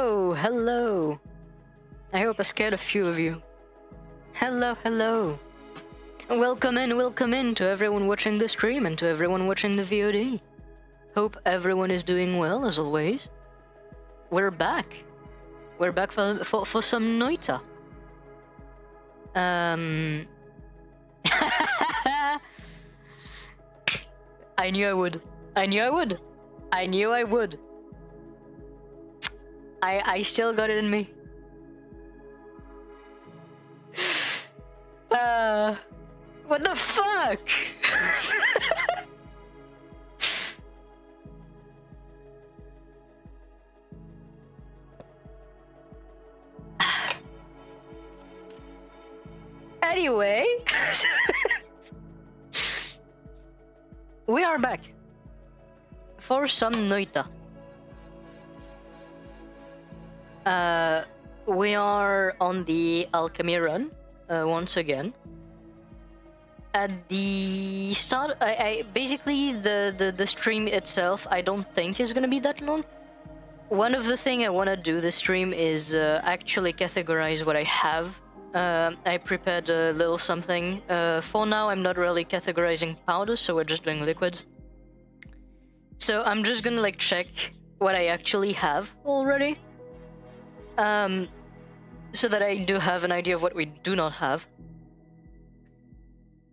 Hello, hello. I hope I scared a few of you. Hello, hello. Welcome in to everyone watching the stream and to everyone watching the VOD. Hope everyone is doing well as always. We're back. We're back for some Noita. I knew I would. I knew I would. I knew I would. I still got it in me. What the fuck? Anyway, we are back for some Noita. We are on the Alchemy run once again. At the start, I basically the stream itself I don't think is gonna be that long. One of the things I want to do this stream is actually categorize what I have. I prepared a little something. For now, I'm not really categorizing powders, so we're just doing liquids. So I'm just gonna like check what I actually have already. So that I do have an idea of what we do not have.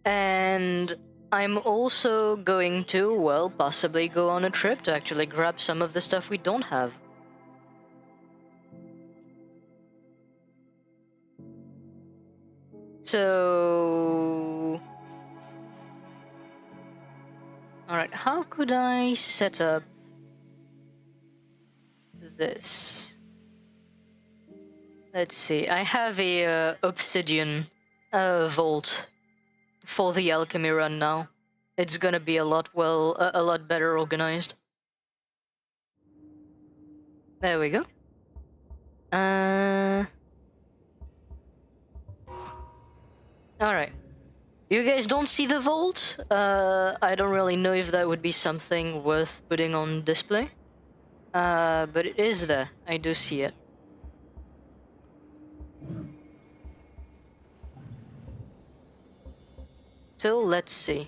And I'm also going to, well, possibly go on a trip to actually grab some of the stuff we don't have. So... Alright, how could I set up this? Let's see, I have a obsidian vault for the alchemy run now. It's gonna be a lot better organized. There we go. Alright. You guys don't see the vault? I don't really know if that would be something worth putting on display. But it is there. I do see it. So let's see.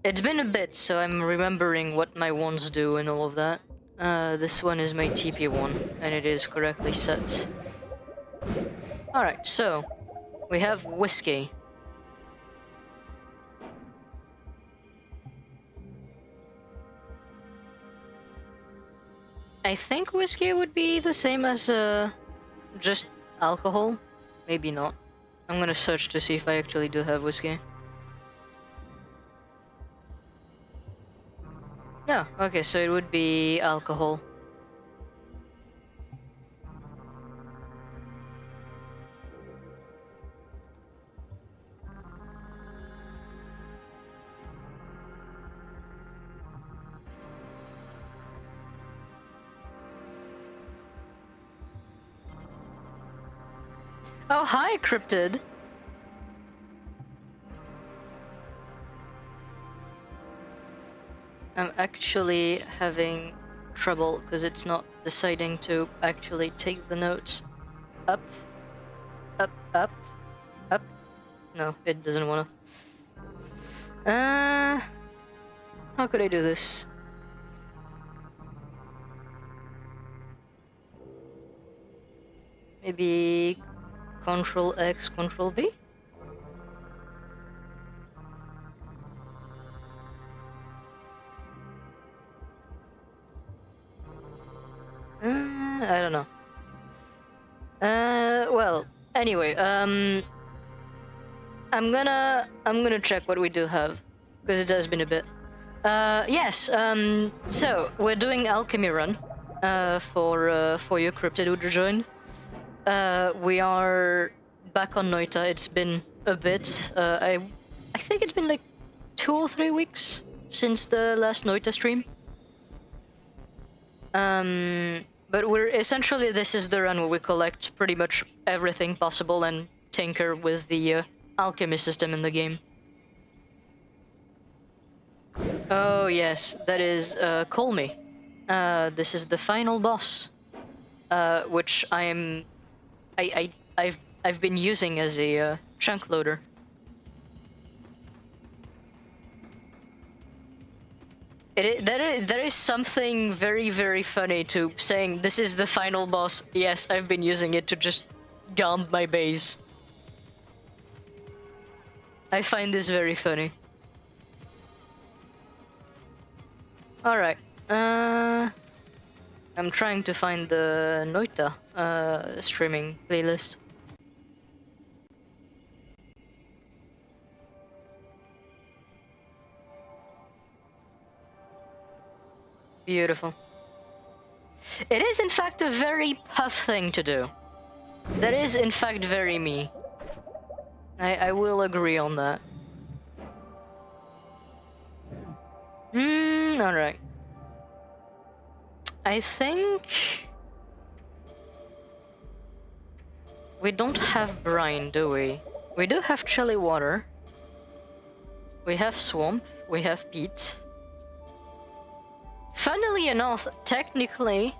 It's been a bit, so I'm remembering what my wands do and all of that. This one is my TP one, and it is correctly set. Alright, so we have whiskey. I think whiskey would be the same as just alcohol. Maybe not. I'm gonna search to see if I actually do have whiskey. Yeah, okay, so it would be alcohol. Oh, hi, Cryptid! I'm actually having trouble because it's not deciding to actually take the notes. Up, up, up, up. No, it doesn't wanna. How could I do this? Maybe Control X, Control V? I don't know. Well, anyway, I'm gonna check what we do have, because it has been a bit. Yes, so we're doing Alchemy run, for you, Cryptid, who joined. We are back on Noita. It's been a bit. I think it's been like 2 or 3 weeks since the last Noita stream. But we're essentially, this is the run where we collect pretty much everything possible and tinker with the alchemy system in the game. Oh yes, that is Call Me. This is the final boss, which I've been using as a chunk loader. There is something very, very funny to saying this is the final boss. Yes, I've been using it to just gaunt my base. I find this very funny. Alright. I'm trying to find the Noita streaming playlist. Beautiful. It is in fact a very Puff thing to do. That is in fact very me. I will agree on that. Alright. I think... we don't have brine, do we? We do have chilly water. We have swamp. We have peat. Funnily enough, technically,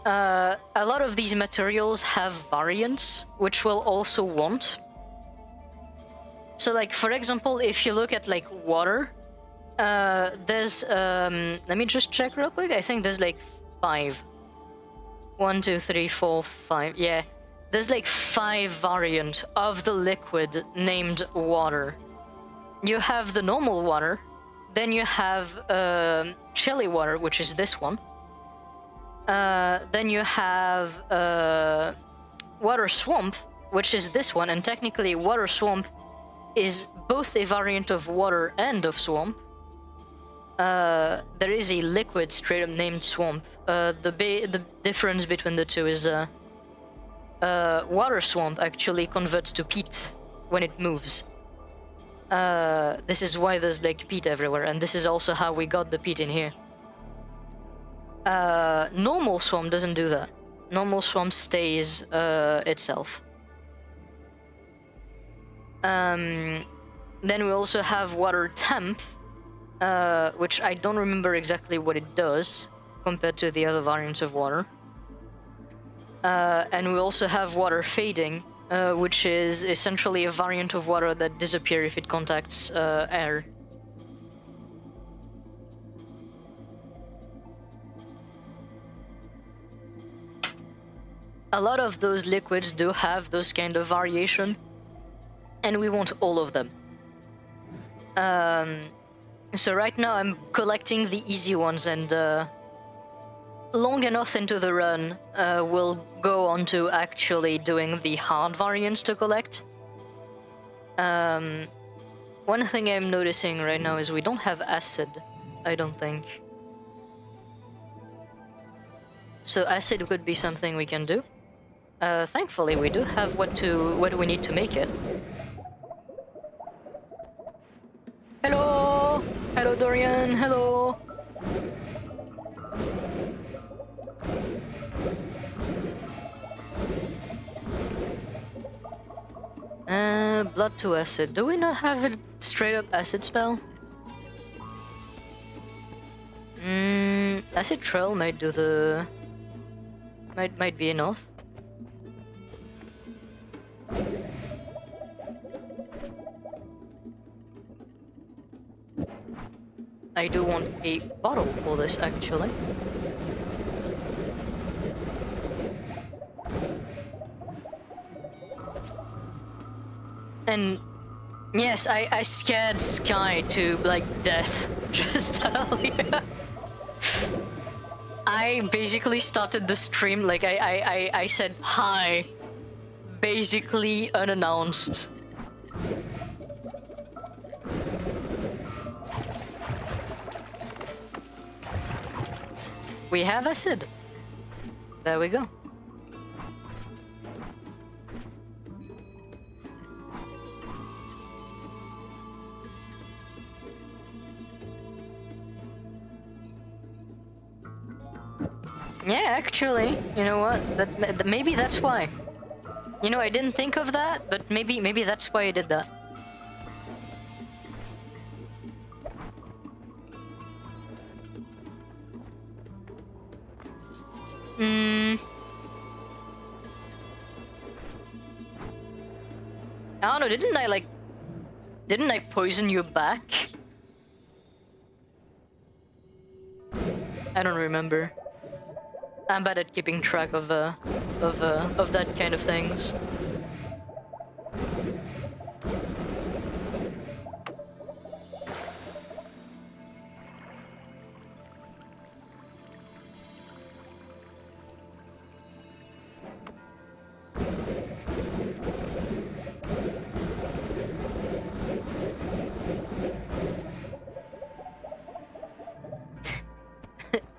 a lot of these materials have variants, which we'll also want. So, like, for example, if you look at, like, water, there's, let me just check real quick. I think there's, like, 5. 1, 2, 3, 4, 5. Yeah, there's, like, 5 variant of the liquid named water. You have the normal water, then you have chilly water, which is this one. Then you have water swamp, which is this one, and technically water swamp is both a variant of water and of swamp. There is a liquid straight up named swamp. The difference between the two is water swamp actually converts to peat when it moves. This is why there's like peat everywhere, and this is also how we got the peat in here. Normal swamp doesn't do that. Normal swamp stays itself. Then we also have water temp, which I don't remember exactly what it does compared to the other variants of water. And we also have water fading, which is essentially a variant of water that disappears if it contacts air. A lot of those liquids do have those kind of variation, and we want all of them. So right now I'm collecting the easy ones, and long enough into the run, we'll go on to actually doing the hard variants to collect. One thing I'm noticing right now is we don't have acid, I don't think. So acid could be something we can do. Thankfully, we do have what we need to make it. Hello! Hello, Dorian! Hello! Blood to acid. Do we not have a straight up acid spell? Acid trail might do the... might be enough. I do want a bottle for this, actually. And yes, I scared Sky to like death just earlier. I basically started the stream like I said hi, basically unannounced. We have acid. There we go. Yeah, actually, you know what? Maybe that's why. You know, I didn't think of that, but maybe that's why I did that. I don't know, didn't I poison you back? I don't remember. I'm bad at keeping track of that kind of things.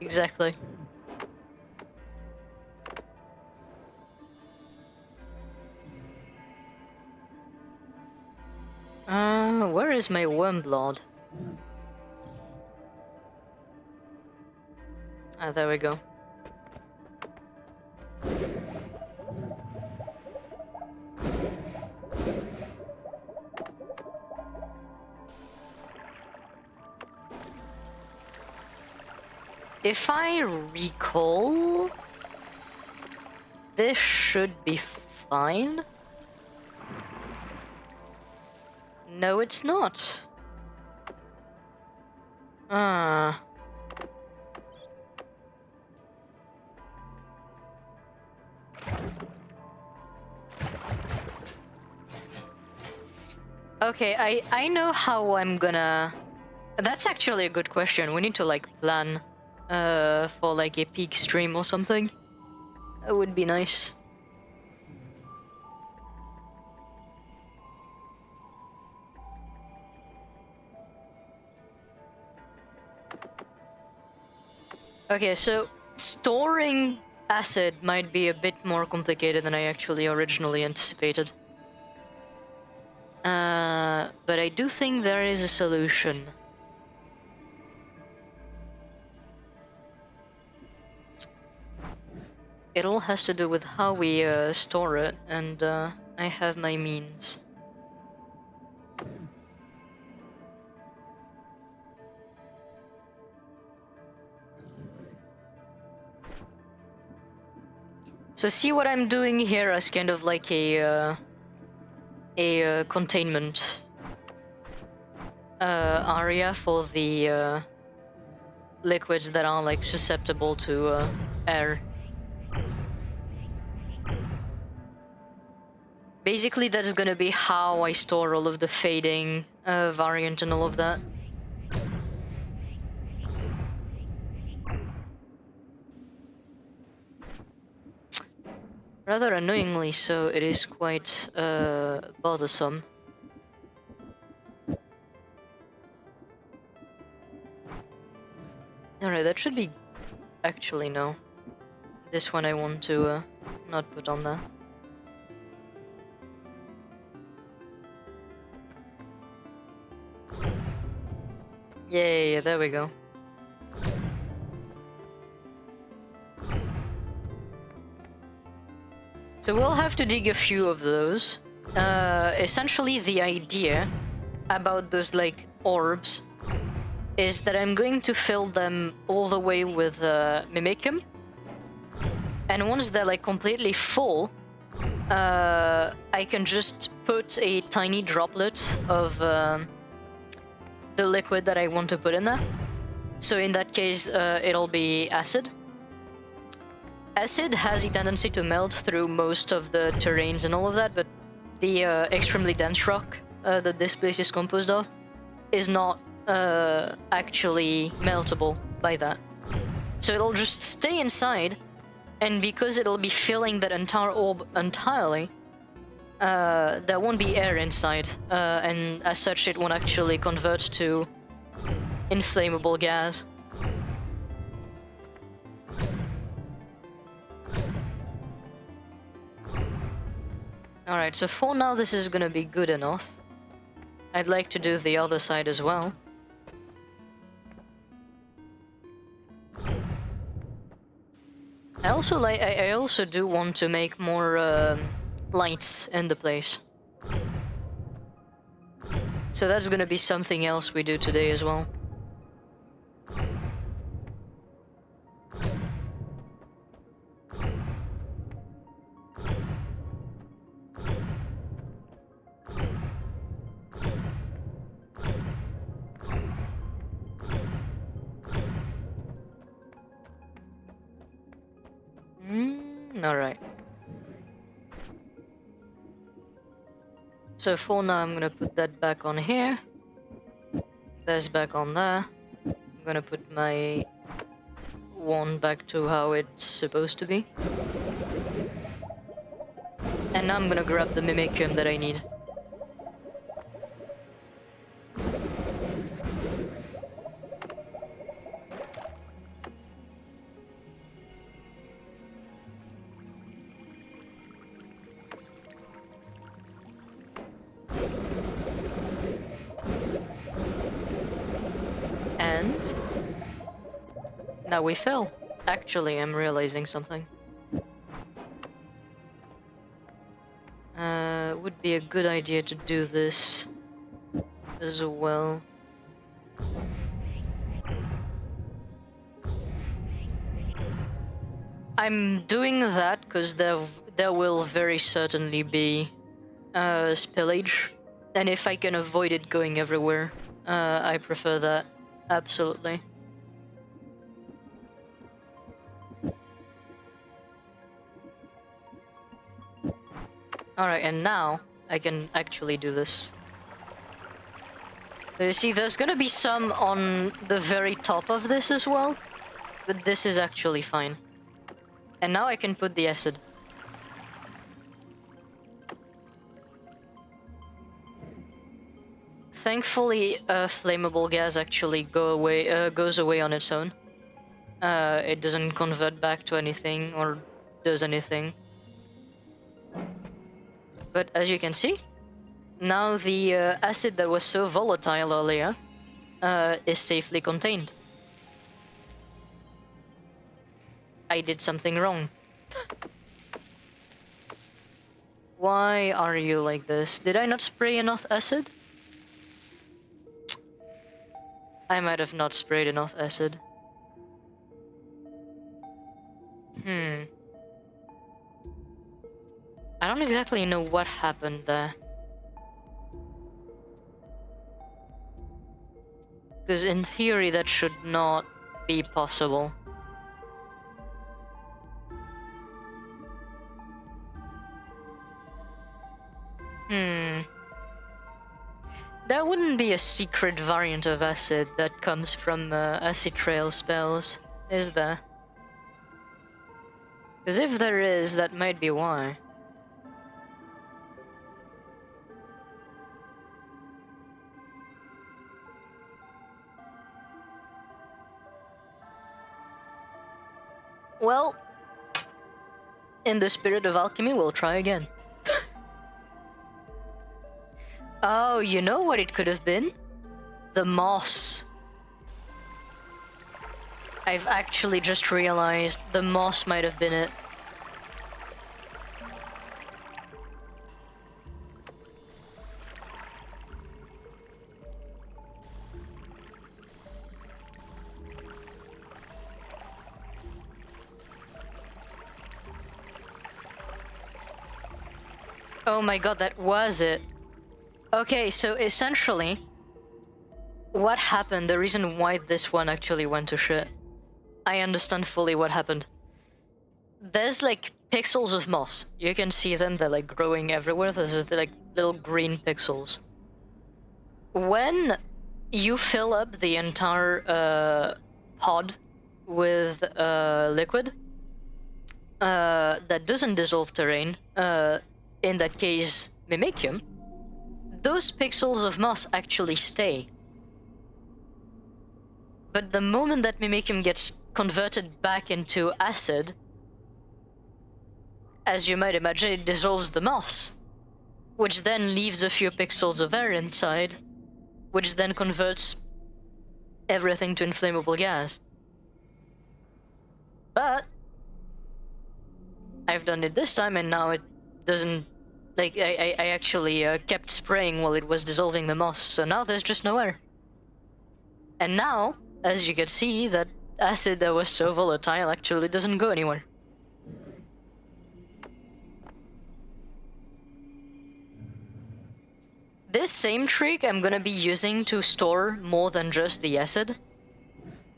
Exactly. Where is my wormblood? Ah, there we go. If I recall, this should be fine. No, it's not. Okay, I know how I'm gonna... That's actually a good question. We need to like plan for like a peak stream or something. That would be nice. Okay, so storing acid might be a bit more complicated than I actually originally anticipated. But I do think there is a solution. It all has to do with how we store it, and I have my means. So see what I'm doing here as kind of like a containment area for the liquids that are like susceptible to air. Basically, that's gonna be how I store all of the fading variant and all of that. Rather annoyingly so, it is quite bothersome. Alright, that should be... Actually, no. This one I want to not put on there. Yeah, there we go. So we'll have to dig a few of those. Essentially, the idea about those, like, orbs is that I'm going to fill them all the way with Mimicum. And once they're, like, completely full, I can just put a tiny droplet of the liquid that I want to put in there. So in that case, it'll be acid. Acid has a tendency to melt through most of the terrains and all of that, but the extremely dense rock that this place is composed of is not actually meltable by that. So it'll just stay inside, and because it'll be filling that entire orb entirely, there won't be air inside, and as such it won't actually convert to inflammable gas. Alright, so for now this is gonna be good enough. I'd like to do the other side as well. I also do want to make more lights in the place. So that's gonna be something else we do today as well. Alright. So for now, I'm gonna put that back on here. That's back on there. I'm gonna put my wand back to how it's supposed to be. And now I'm gonna grab the Mimicium that I need. And now we fell. Actually, I'm realizing something. Would be a good idea to do this as well. I'm doing that because there will very certainly be spillage, and if I can avoid it going everywhere, I prefer that. Absolutely. Alright, and now I can actually do this. So you see, there's gonna be some on the very top of this as well, but this is actually fine. And now I can put the acid. Thankfully, flammable gas actually goes away on its own. It doesn't convert back to anything or does anything. But as you can see, now the acid that was so volatile earlier is safely contained. I did something wrong. Why are you like this? Did I not spray enough acid? I might have not sprayed enough acid. I don't exactly know what happened there. Because in theory that should not be possible. There wouldn't be a secret variant of acid that comes from acid trail spells, is there? Because if there is, that might be why. Well, in the spirit of alchemy, we'll try again. Oh, you know what it could have been? The moss. I've actually just realized the moss might have been it. Oh my god, that was it. Okay, so essentially, what happened, the reason why this one actually went to shit, I understand fully what happened. There's like pixels of moss. You can see them, they're like growing everywhere. There's like little green pixels. When you fill up the entire pod with liquid that doesn't dissolve terrain, in that case, Mimicium, those pixels of moss actually stay. But the moment that Mimicium gets converted back into acid, as you might imagine, it dissolves the moss, which then leaves a few pixels of air inside, which then converts everything to inflammable gas. But I've done it this time, and now it doesn't. Like, I actually kept spraying while it was dissolving the moss, so now there's just no air. And now, as you can see, that acid that was so volatile actually doesn't go anywhere. This same trick I'm gonna be using to store more than just the acid.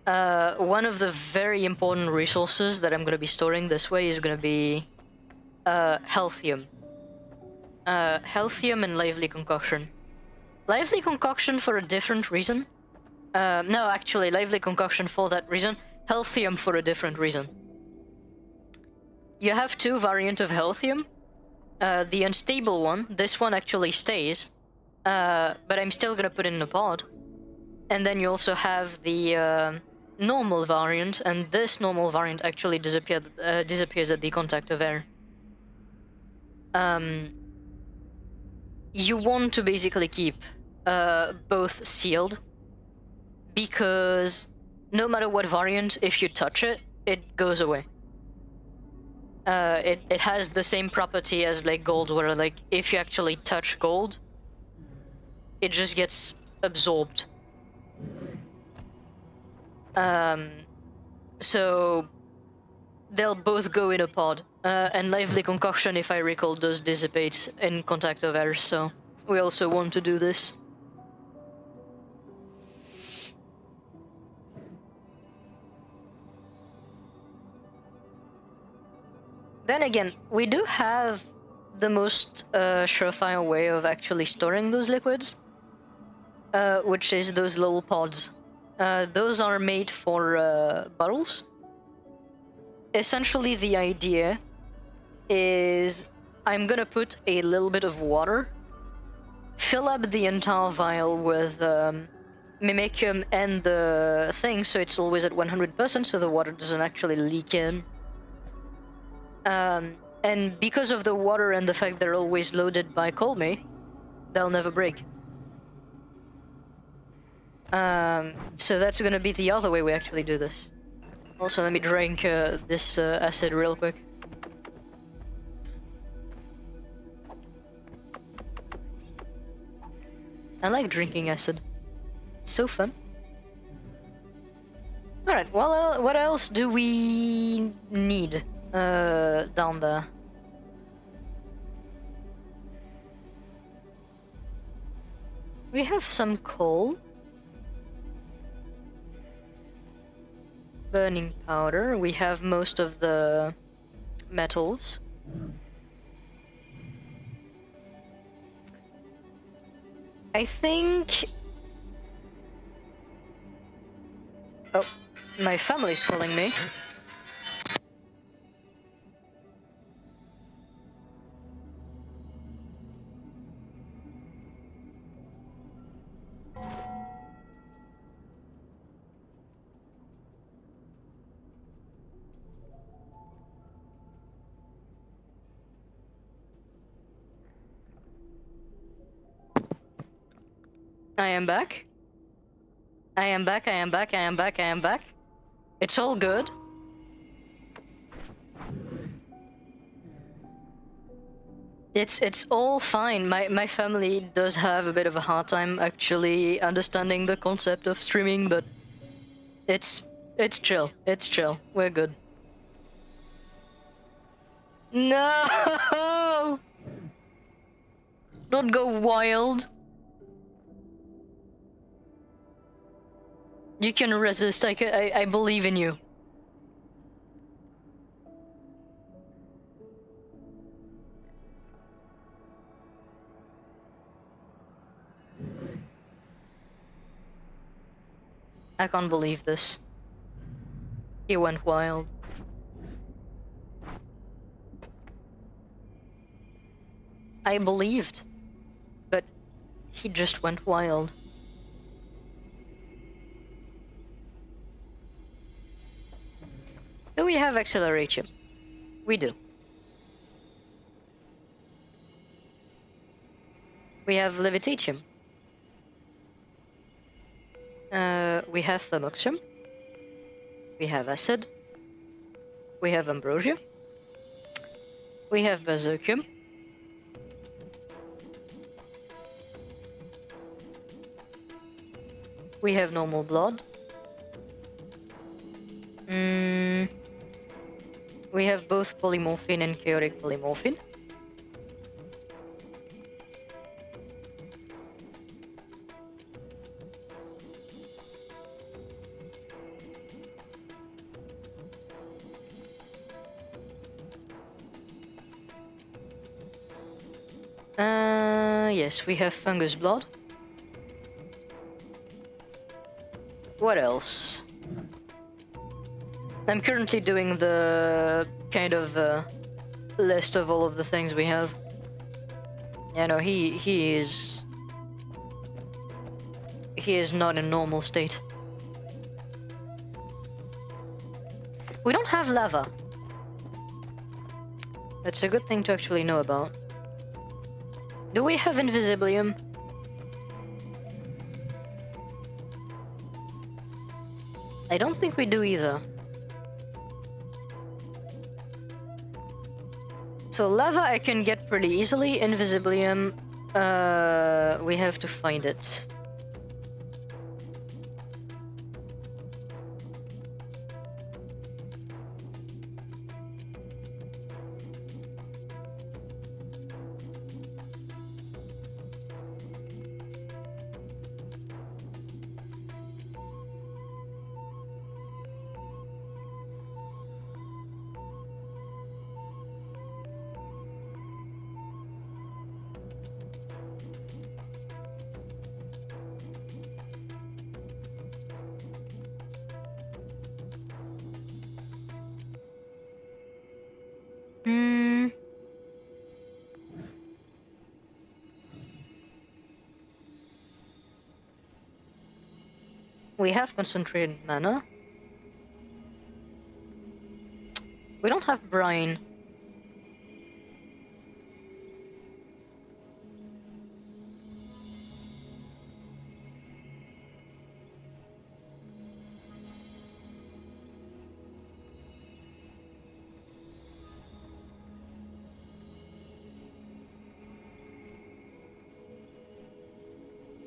One of the very important resources that I'm gonna be storing this way is gonna be Healthium. Healthium and lively concoction. Lively concoction for a different reason. No, actually, lively concoction for that reason. Healthium for a different reason. You have two variants of healthium. The unstable one, this one actually stays, but I'm still gonna put it in a pod. And then you also have the normal variant, and this normal variant actually disappears at the contact of air. You want to basically keep both sealed, because no matter what variant, if you touch it, it goes away. It has the same property as like gold, where like if you actually touch gold, it just gets absorbed. So they'll both go in a pod. And lively concoction, if I recall, does dissipate in contact of air, so we also want to do this. Then again, we do have the most surefire way of actually storing those liquids, which is those little pods. Those are made for bottles. Essentially, the idea is I'm gonna put a little bit of water, fill up the entire vial with mimicium and the thing, so it's always at 100%, so the water doesn't actually leak in. And because of the water and the fact they're always loaded by Colme, they'll never break. So that's gonna be the other way we actually do this. Also, let me drink this acid real quick. I like drinking acid. It's so fun. Alright, well, what else do we need down there? We have some coal. Burning powder. We have most of the metals. I think... Oh, my family's calling me. I am back. I am back, I am back, I am back, I am back. It's all good. It's all fine. My family does have a bit of a hard time actually understanding the concept of streaming, but it's chill. It's chill. We're good. No! Don't go wild. You can resist. I believe in you. I can't believe this. He went wild. I believed, but he just went wild. Do we have acceleration? We do. We have levitation. We have thermoxium. We have acid. We have ambrosia. We have berserkium. We have normal blood. We have both polymorphine and chaotic polymorphine. Yes, we have fungus blood. What else? I'm currently doing the kind of list of all of the things we have. Yeah, no, he is not in normal state. We don't have lava. That's a good thing to actually know about. Do we have invisibilium? I don't think we do either. So lava I can get pretty easily. Invisibilium, we have to find it. We have concentrated mana. We don't have brine.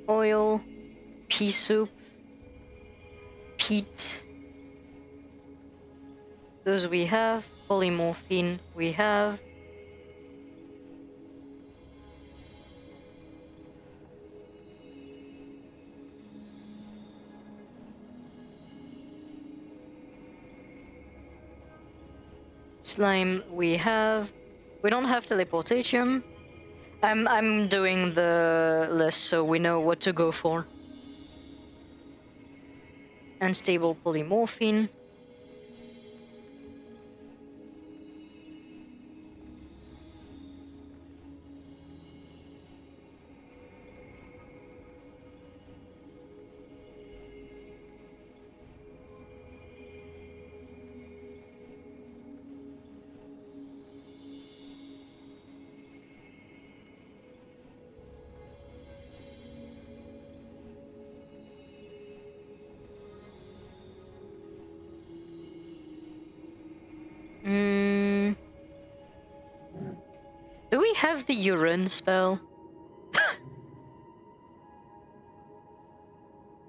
Oil, pea soup, peat. Those we have. Polymorphine we have. Slime we have. We don't have teleportation. I'm doing the list so we know what to go for. Unstable polymorphine. Do we have the urine spell?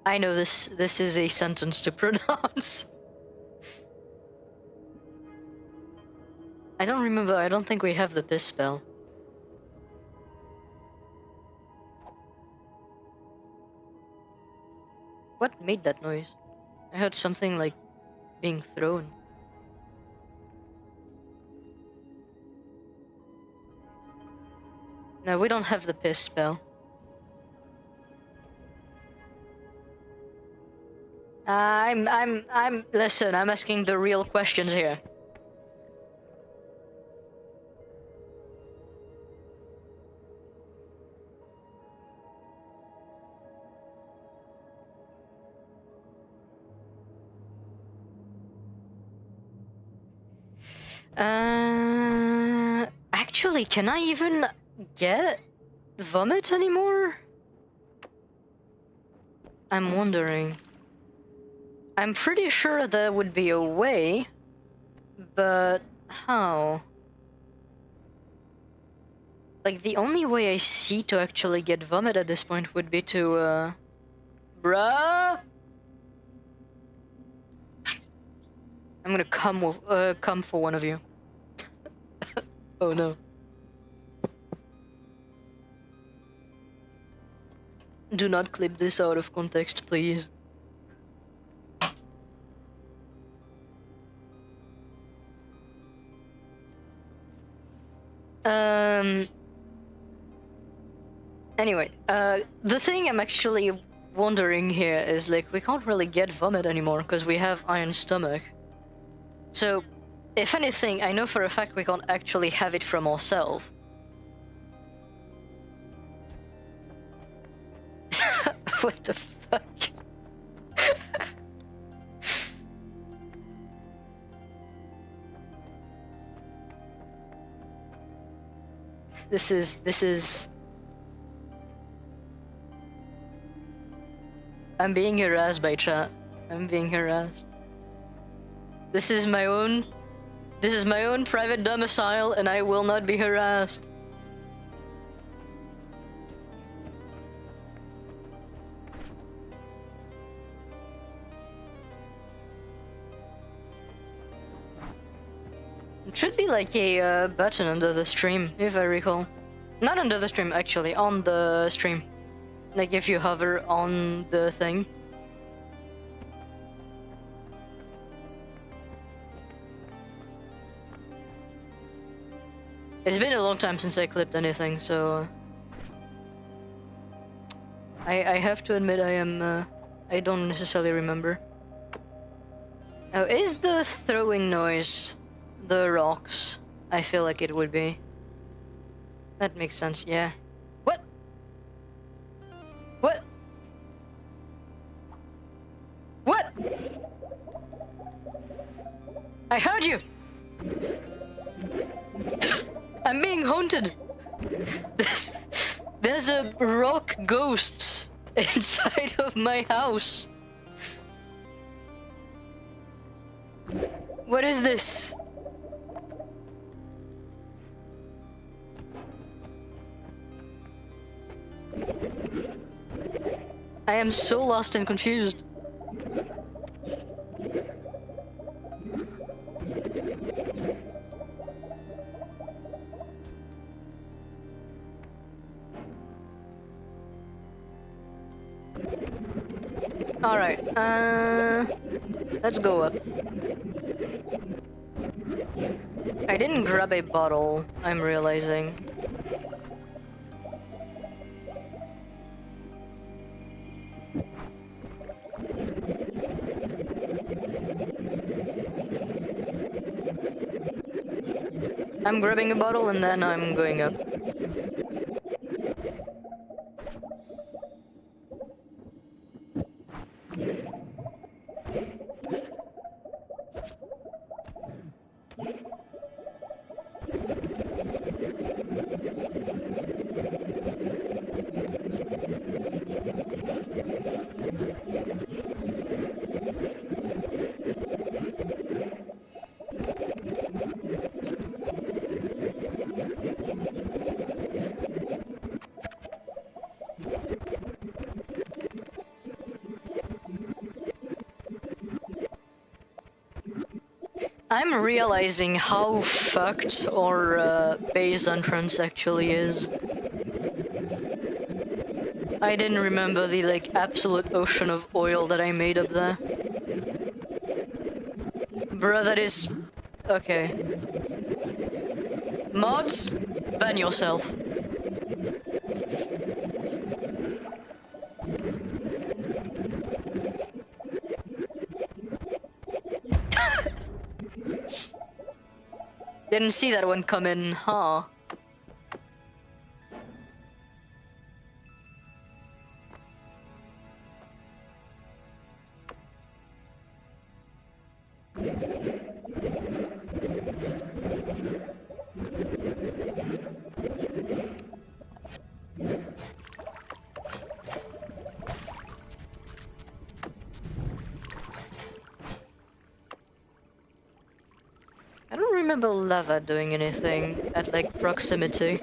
I know this is a sentence to pronounce. I don't remember. I don't think we have the piss spell. What made that noise? I heard something like being thrown. No, we don't have the piss spell. Listen, I'm asking the real questions here. Actually, can I even get vomit anymore? I'm wondering. I'm pretty sure there would be a way, but how? Like, the only way I see to actually get vomit at this point would be to, bruh? I'm gonna come for one of you. Oh no. Do not clip this out of context, please. Anyway, the thing I'm actually wondering here is, like, we can't really get vomit anymore because we have iron stomach. So, if anything, I know for a fact we can't actually have it from ourselves. What the fuck? This is... I'm being harassed by chat. I'm being harassed. This is my own private domicile, and I will not be harassed. It should be like a button under the stream, if I recall. Not under the stream, actually, on the stream. Like if you hover on the thing. It's been a long time since I clipped anything, so... I have to admit I don't necessarily remember. Oh, is the throwing noise the rocks? I feel like it would be. That makes sense, yeah. What? What? What? I heard you! I'm being haunted! There's a rock ghost inside of my house. What is this? I am so lost and confused. Alright, let's go up. I didn't grab a bottle, I'm realizing. I'm grabbing a bottle and then I'm going up. I'm realizing how fucked our base entrance actually is. I didn't remember the like absolute ocean of oil that I made up there. Bruh, that is... okay. Mods, ban yourself. Didn't see that one coming, huh? I don't remember lava doing anything at like proximity.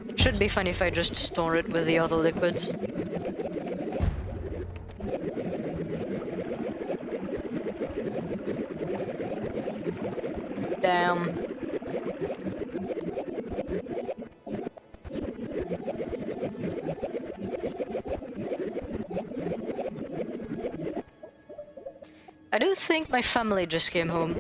It should be fun if I just store it with the other liquids. Damn. I do think my family just came home.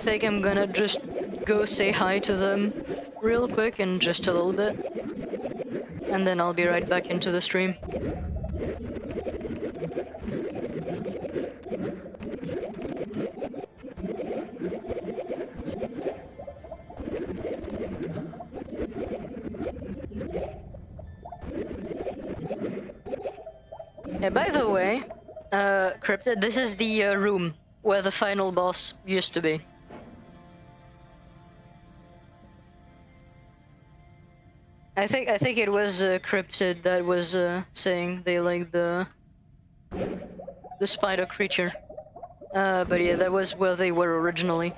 think I'm gonna just go say hi to them real quick in just a little bit. And then I'll be right back into the stream. By the way, Cryptid, this is the room where the final boss used to be. I think it was Cryptid that was saying they like the spider creature. But yeah, that was where they were originally.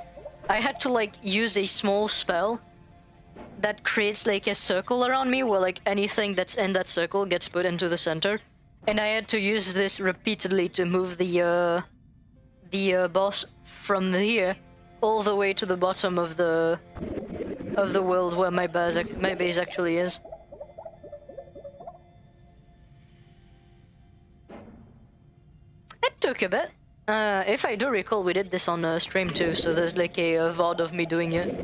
I had to like use a small spell that creates like a circle around me where like anything that's in that circle gets put into the center. And I had to use this repeatedly to move the boss from here all the way to the bottom of the world where my base actually is. It took a bit. If I do recall, we did this on stream too, so there's like a VOD of me doing it.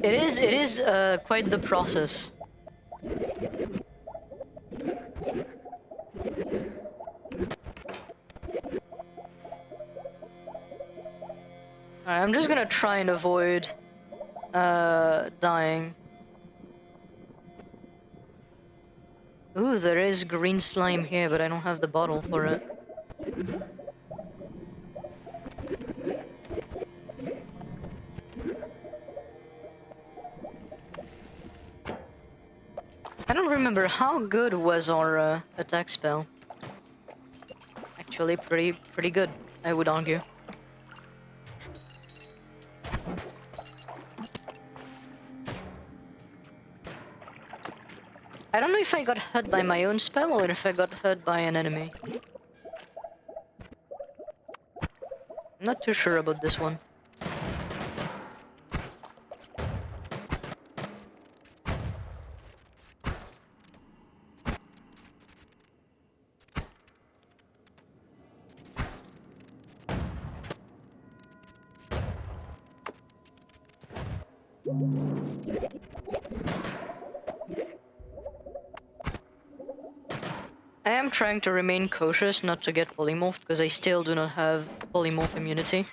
It is quite the process. Alright, I'm just gonna try and avoid dying. Ooh, there is green slime here, but I don't have the bottle for it. I don't remember how good was our attack spell. Actually, pretty good, I would argue. I don't know if I got hurt by my own spell or if I got hurt by an enemy. I'm not too sure about this one. I am trying to remain cautious not to get polymorphed because I still do not have polymorph immunity.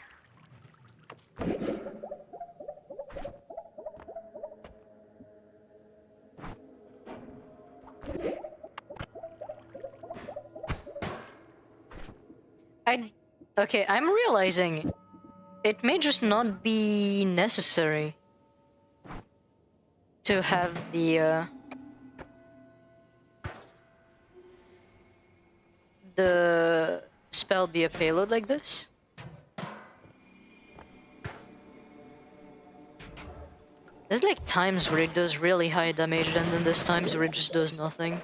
Okay, I'm realizing it may just not be necessary to have the spell be a payload like this. There's like times where it does really high damage and then there's times where it just does nothing.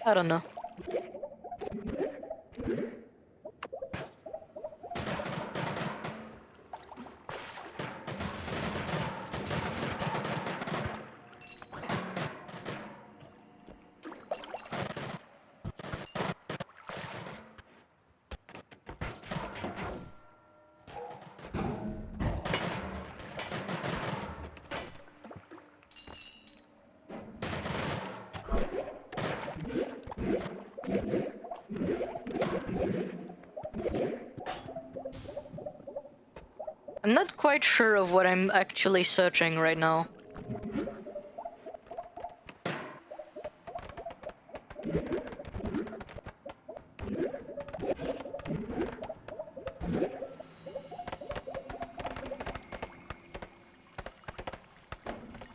I don't know. I'm not quite sure of what I'm actually searching right now.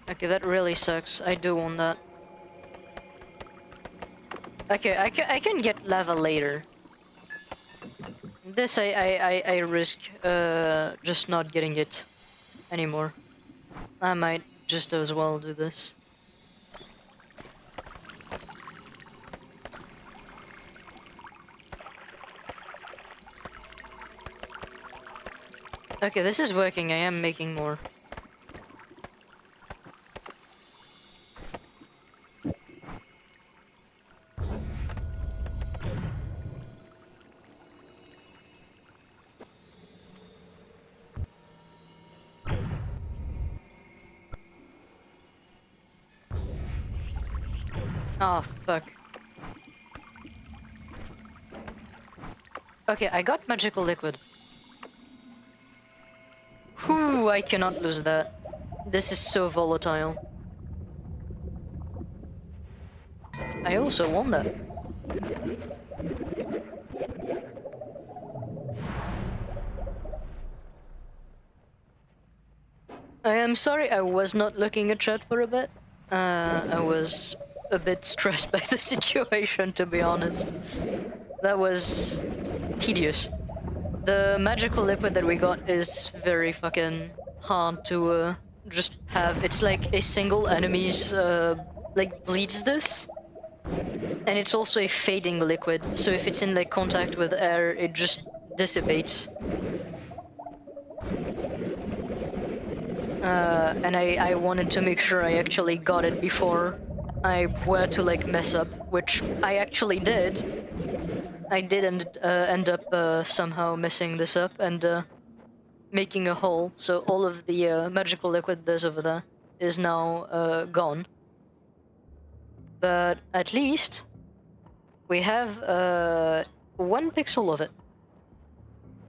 Okay, that really sucks. I do want that. Okay, I can get lava later. This I risk just not getting it anymore. I might just as well do this. Okay, this is working. I am making more. Oh, fuck. Okay, I got magical liquid. Whew, I cannot lose that. This is so volatile. I also want that. I am sorry I was not looking at chat for a bit. I was a bit stressed by the situation, to be honest. That was tedious. The magical liquid that we got is very fucking hard to just have. It's like a single enemy's like bleeds this. And it's also a fading liquid, so if it's in like contact with air, it just dissipates. And I wanted to make sure I actually got it before I were to like mess up, which I actually did. I did end up somehow messing this up and making a hole, so all of the magical liquid there's over there is now gone. But at least we have 1 pixel of it.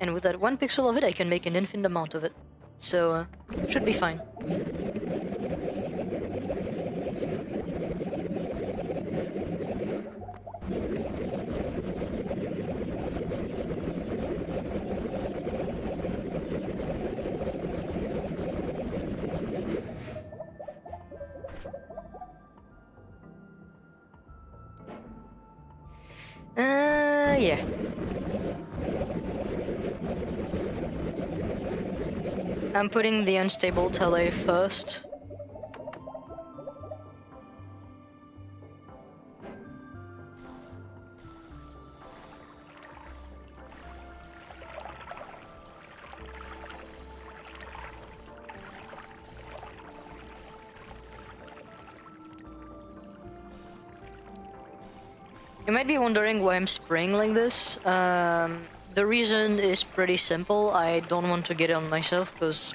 And with that 1 pixel of it, I can make an infinite amount of it. So, should be fine. Yeah. I'm putting the unstable tele first. You might be wondering why I'm spraying like this. The reason is pretty simple. I don't want to get it on myself because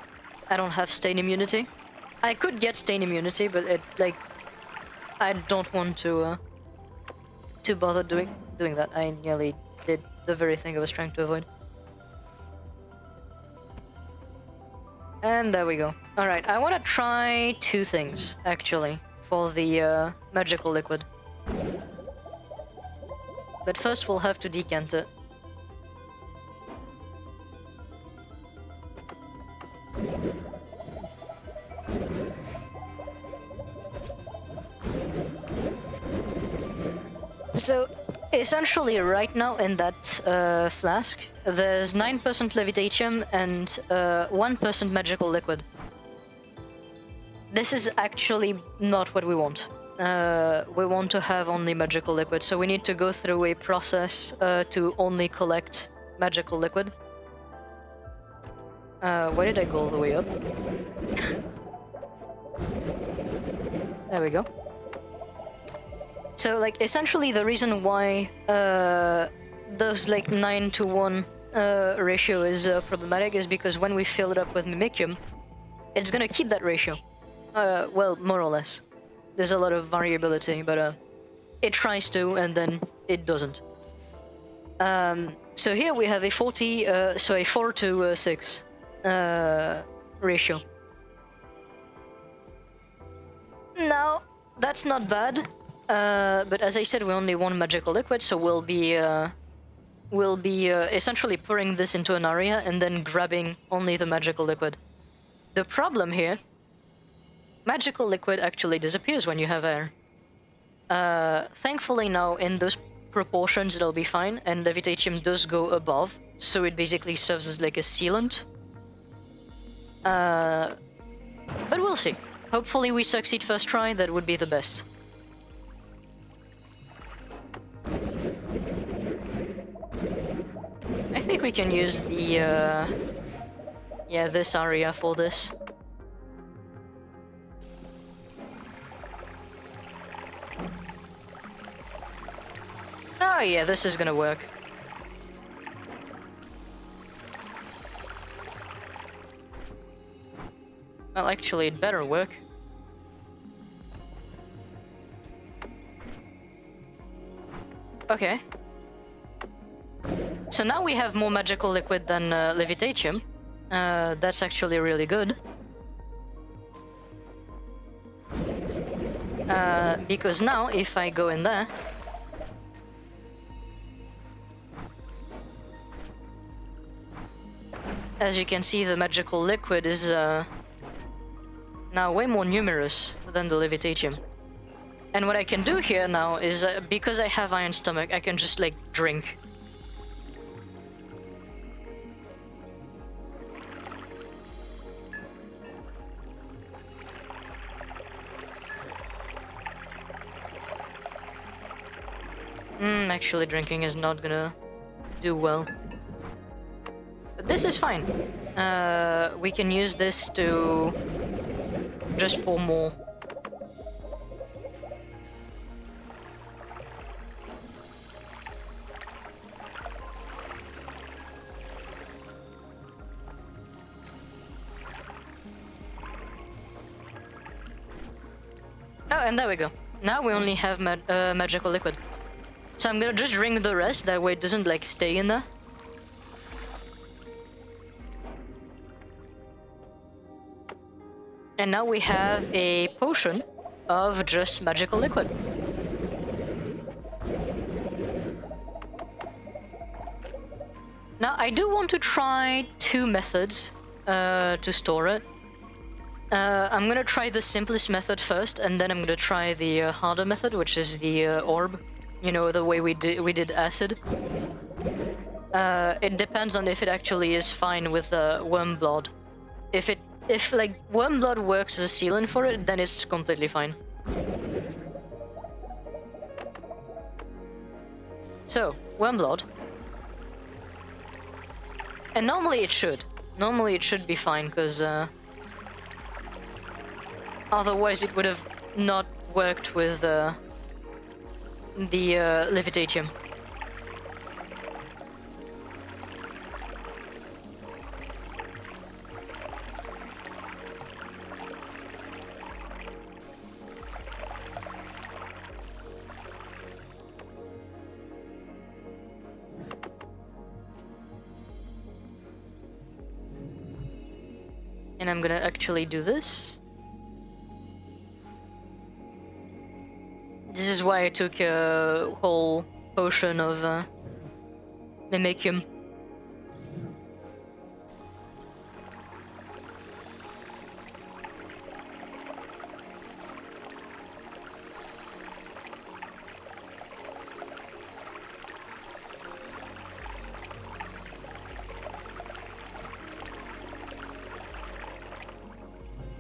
I don't have stain immunity. I could get stain immunity, but I don't want to bother doing that. I nearly did the very thing I was trying to avoid. And there we go. Alright, I want to try 2 things, actually, for the magical liquid. But first we'll have to decant it. So, essentially right now in that flask, there's 9% levitatium and 1% magical liquid. This is actually not what we want. We want to have only magical liquid, so we need to go through a process to only collect magical liquid. Why did I go all the way up? There we go. So, like, essentially the reason why those, like, 9-to-1 ratio is problematic is because when we fill it up with mimicium, it's gonna keep that ratio. Well, more or less. There's a lot of variability, but it tries to, and then it doesn't. So here we have a 4 to 6 ratio. Now, that's not bad. But as I said, we only want magical liquid, so we'll be essentially pouring this into an area and then grabbing only the magical liquid. The problem here, magical liquid actually disappears when you have air. Thankfully now in those proportions it'll be fine, and levitatium does go above, so it basically serves as like a sealant. But we'll see. Hopefully we succeed first try, that would be the best. I think we can use the, this area for this. Oh yeah, this is gonna work. Well, actually, it better work. Okay. So now we have more magical liquid than levitatium. That's actually really good. Because now, if I go in there... As you can see, the magical liquid is now way more numerous than the levitatium. And what I can do here now is, because I have iron stomach, I can just, like, drink. Actually, drinking is not gonna do well. But this is fine. We can use this to just pour more. Oh, and there we go. Now we only have magical liquid. So I'm gonna just drink the rest, that way it doesn't, like, stay in there. And now we have a potion of just magical liquid. Now, I do want to try two methods to store it. I'm gonna try the simplest method first, and then I'm gonna try the harder method, which is the orb. You know, the way we did acid. It depends on if it actually is fine with worm blood. If like worm blood works as a sealant for it, then it's completely fine. So, worm blood. And normally it should. Normally it should be fine, because otherwise it would have not worked with the levitatium. And I'm gonna actually do this. This is why I took a whole potion of Mimicium.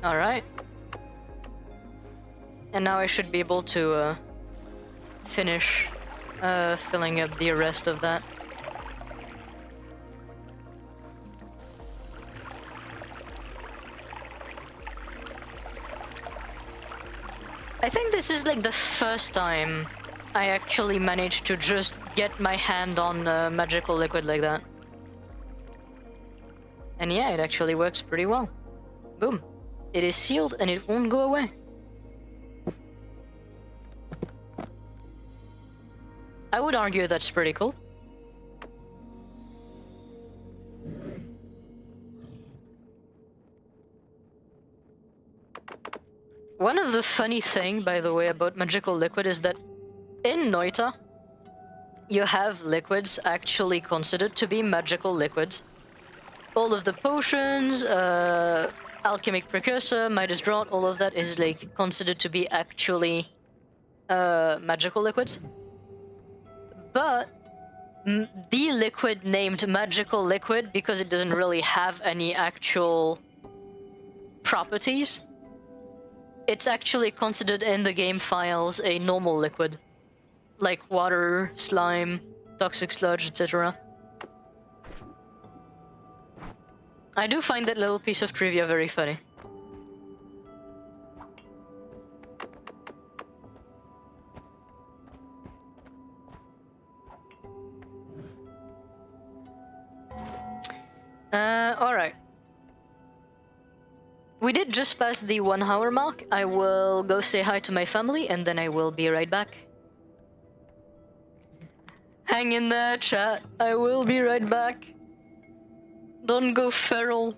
Alright. And now I should be able to finish filling up the rest of that. I think this is like the first time I actually managed to just get my hand on magical liquid like that. And yeah, it actually works pretty well. Boom. It is sealed and it won't go away. I would argue that's pretty cool. One of the funny thing, by the way, about magical liquid is that in Noita, you have liquids actually considered to be magical liquids. All of the potions, alchemic precursor, Midas Draught, all of that is like considered to be actually magical liquids. But the liquid named magical liquid, because it doesn't really have any actual properties, it's actually considered in the game files a normal liquid, like water, slime, toxic sludge, etc. I do find that little piece of trivia very funny. Alright. We did just pass the 1 hour mark. I will go say hi to my family and then I will be right back. Hang in there, chat. I will be right back. Don't go feral.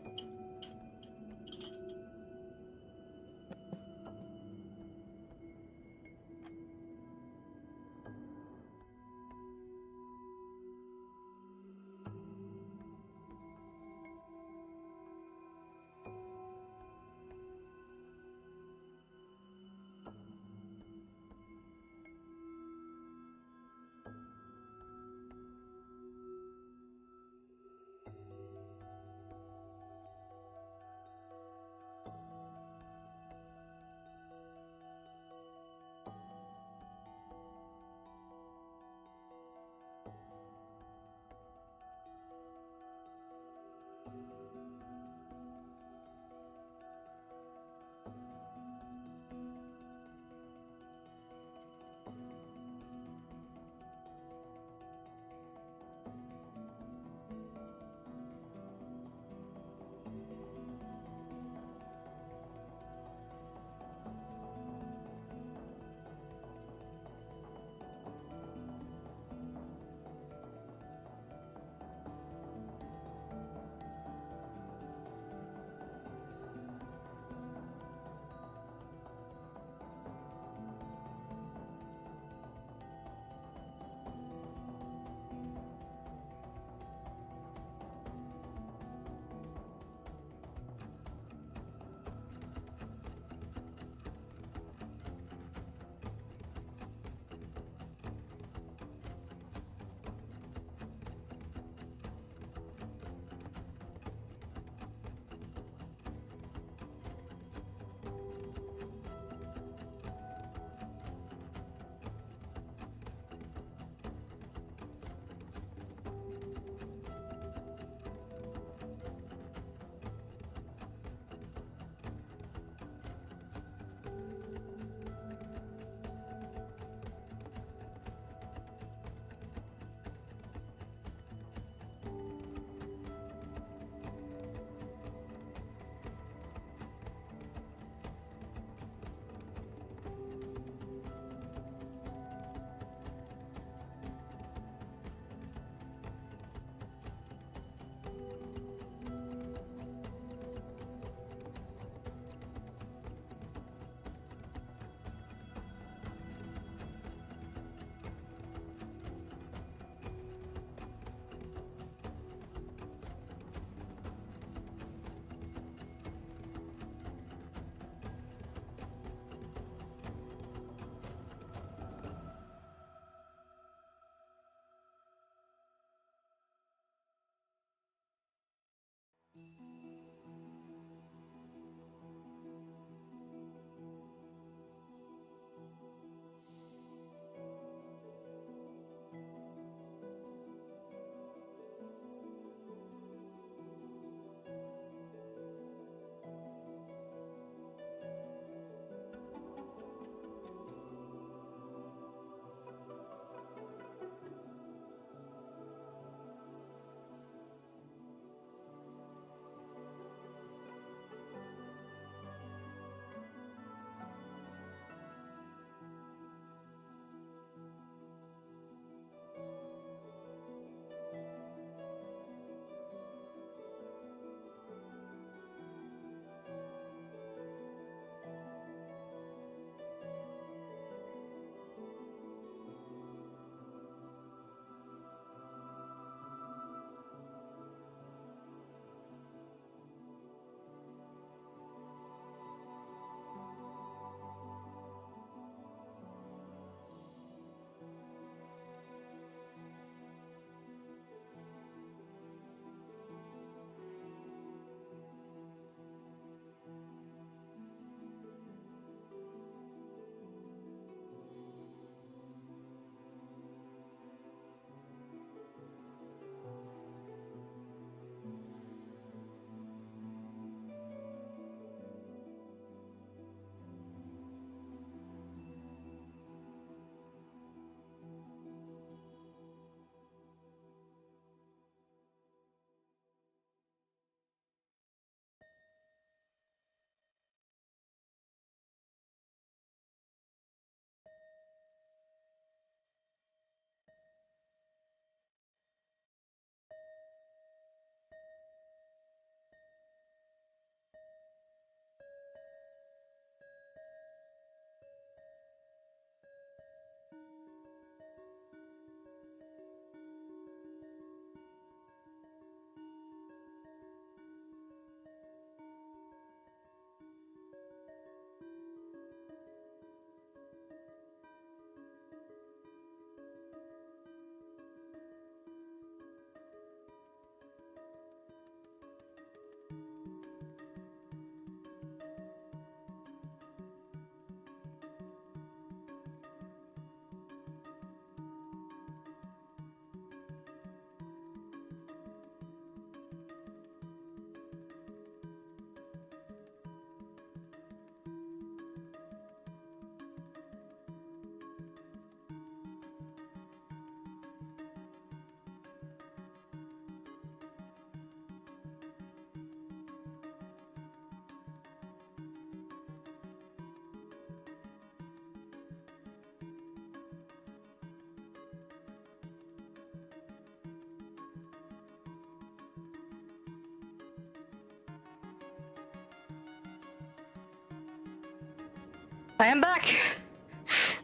I am back!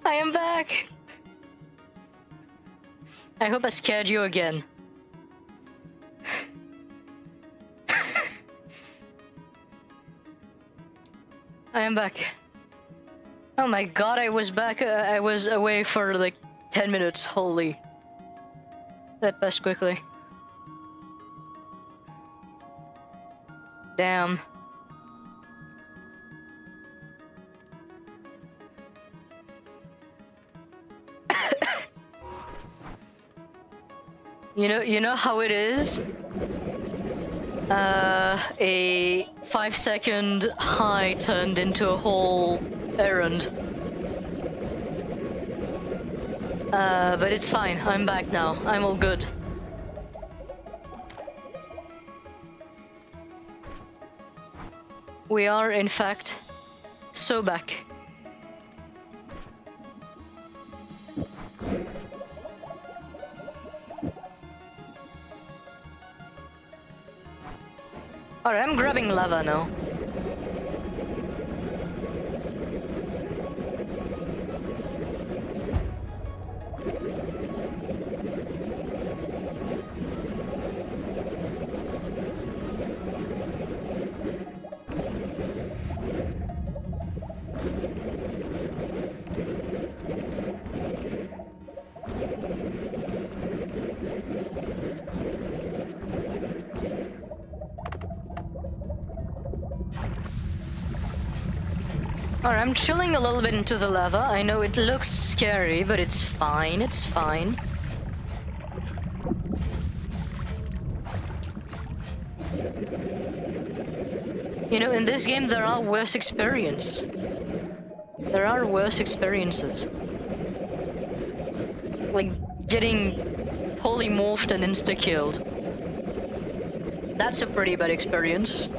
I am back! I hope I scared you again. I am back. Oh my god, I was back. I was away for like 10 minutes. Holy. That passed quickly. Damn. You know how it is? A 5-second high turned into a whole errand. But it's fine. I'm back now. I'm all good. We are, in fact, so back. Alright, I'm grabbing lava now. Alright, I'm chilling a little bit into the lava. I know it looks scary, but it's fine, it's fine. You know, in this game there are worse experiences. There are worse experiences. Like getting polymorphed and insta-killed. That's a pretty bad experience.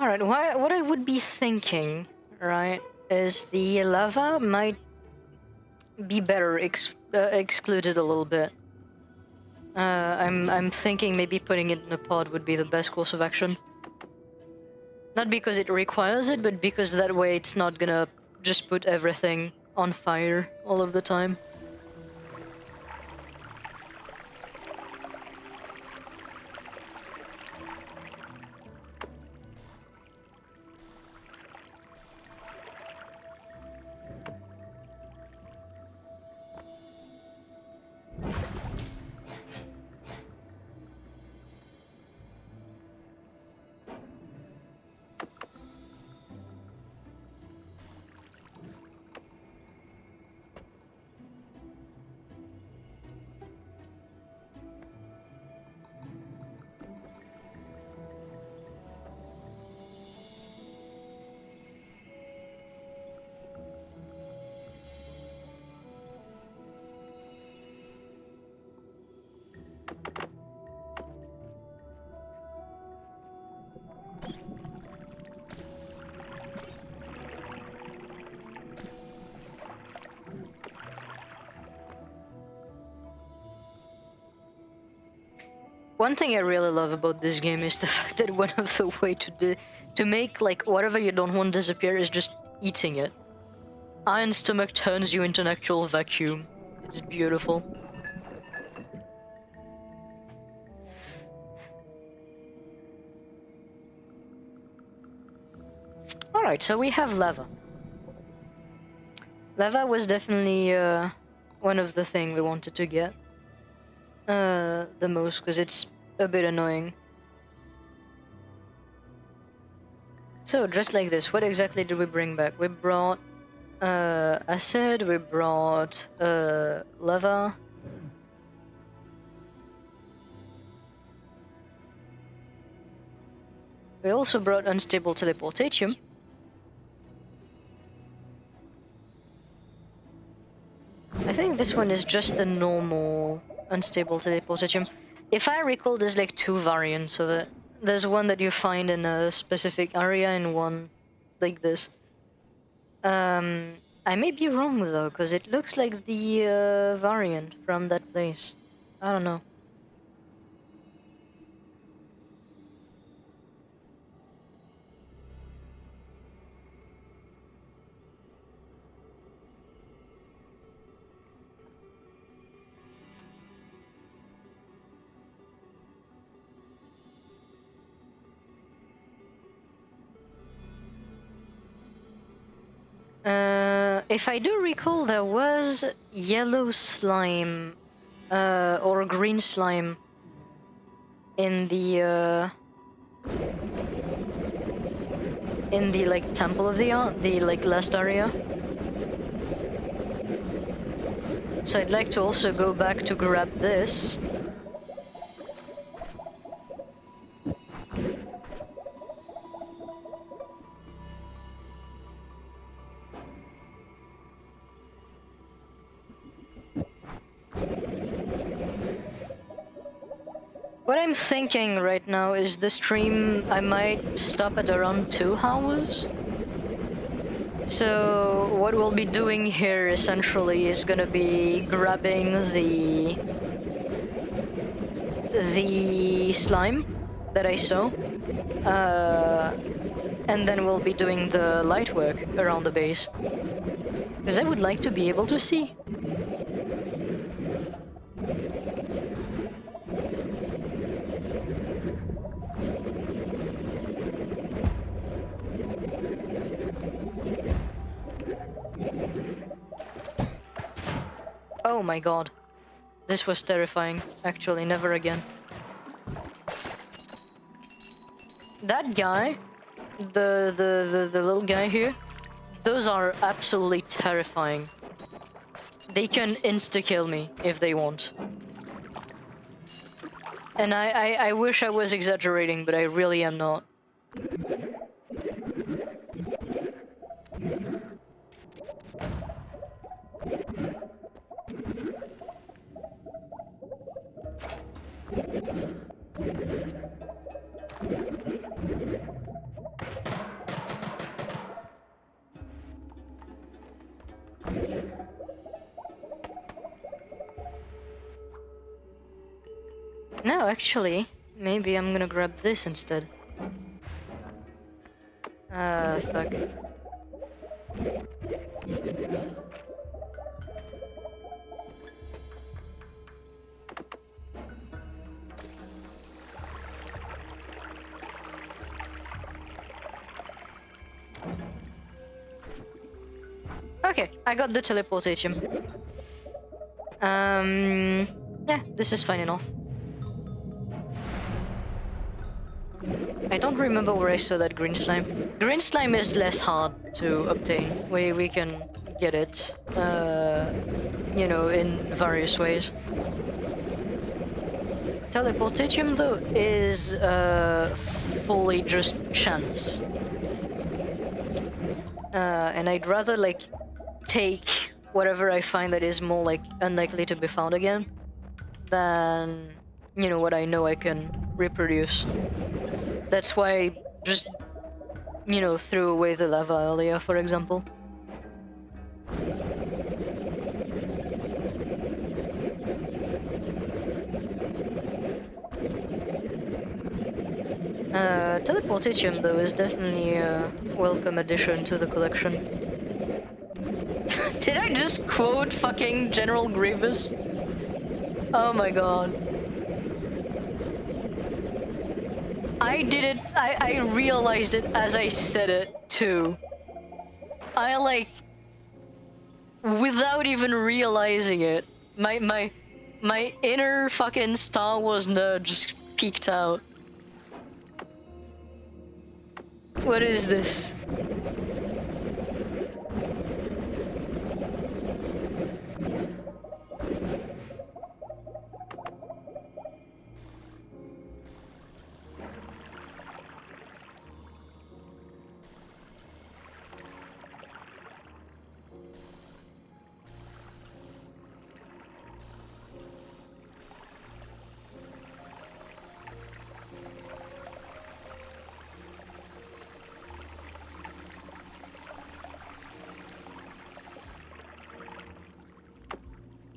Alright, what I would be thinking, right, is the lava might be better excluded a little bit. I'm thinking maybe putting it in a pod would be the best course of action. Not because it requires it, but because that way it's not gonna just put everything on fire all of the time. One thing I really love about this game is the fact that one of the way to make like whatever you don't want disappear is just eating it. Iron stomach turns you into an actual vacuum. It's beautiful. Alright, so we have lava. Lava was definitely one of the things we wanted to get. The most, because it's a bit annoying. So, just like this, what exactly did we bring back? We brought acid, we brought lava. We also brought unstable teleportation. think this one is just the normal unstable teleportation. If I recall, there's like two variants of it. There's one that you find in a specific area and one like this. I may be wrong though, because it looks like the variant from that place. I don't know. If I do recall, there was yellow slime, or green slime in the like temple of the art, the like last area. So I'd like to also go back to grab this. What I'm thinking right now is the stream, I might stop at around 2 hours. So what we'll be doing here essentially is gonna be grabbing the slime that I saw, and then we'll be doing the light work around the base. Because I would like to be able to see. Oh my god. This was terrifying. Actually, never again. That guy, the little guy here, those are absolutely terrifying. They can insta-kill me if they want. And I wish I was exaggerating, but I really am not. No, actually, maybe I'm gonna grab this instead. Fuck. Okay, I got the teleportation. Yeah, this is fine enough. I don't remember where I saw that green slime. Green slime is less hard to obtain. We can get it, you know, in various ways. Teleportation, though, is fully just chance. And I'd rather, like, take whatever I find that is more, like, unlikely to be found again than, you know, what I know I can reproduce. That's why I just, you know, threw away the lava earlier, for example. Teleportation, though, is definitely a welcome addition to the collection. Did I just quote fucking General Grievous? Oh my god. I did it, I realized it as I said it, too. I, like, without even realizing it, my inner fucking Star Wars nerd just peeked out. What is this?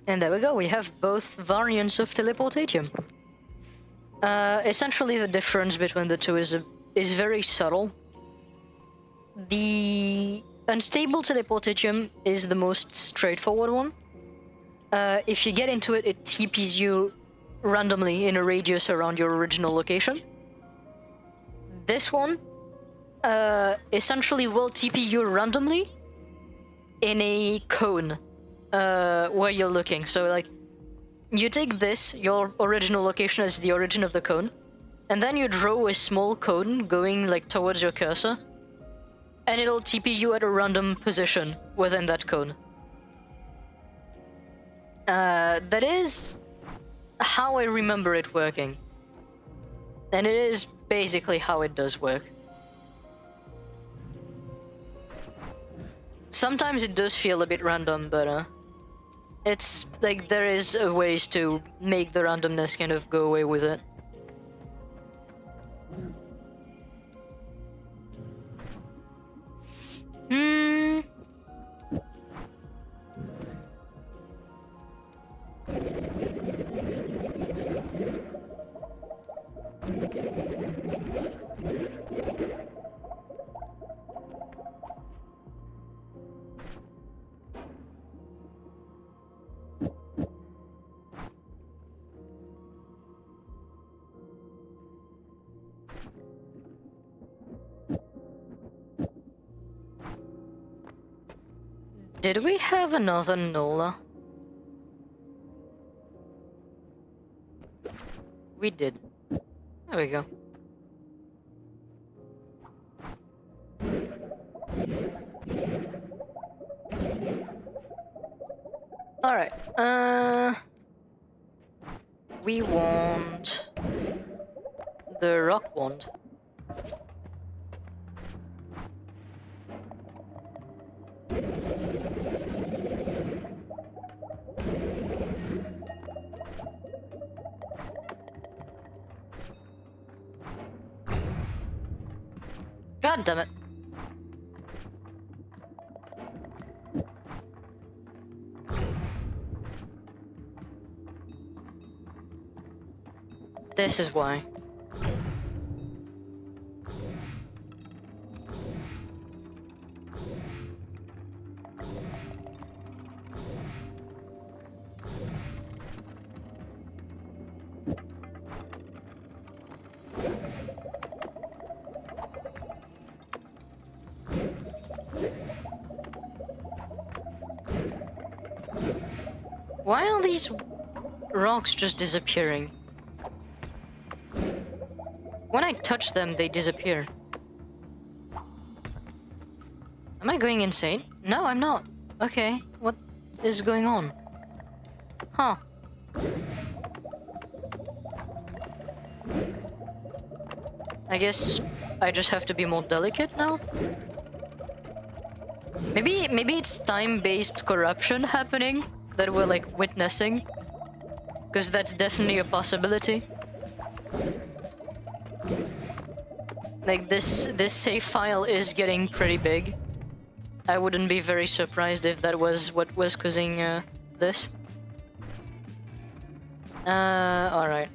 And there we go, we have both variants of teleportation. Essentially the difference between the two is very subtle. The unstable teleportation is the most straightforward one. If you get into it, it TPs you randomly in a radius around your original location. This one essentially will TP you randomly in a cone where you're looking. So like, you take this, your original location is the origin of the cone, and then you draw a small cone going like towards your cursor, and it'll TP you at a random position within that cone. That is how I remember it working. And it is basically how it does work. Sometimes it does feel a bit random, but it's like there is ways to make the randomness kind of go away with it. Did we have another Nola? We did. There we go. Alright, we want the rock wand. God damn it. This is why. Why are these rocks just disappearing? When I touch them, they disappear. Am I going insane? No, I'm not. Okay, what is going on? Huh. I guess I just have to be more delicate now? Maybe it's time-based corruption happening that we're like witnessing, because that's definitely a possibility. Like this save file is getting pretty big. I wouldn't be very surprised if that was what was causing this. Alright.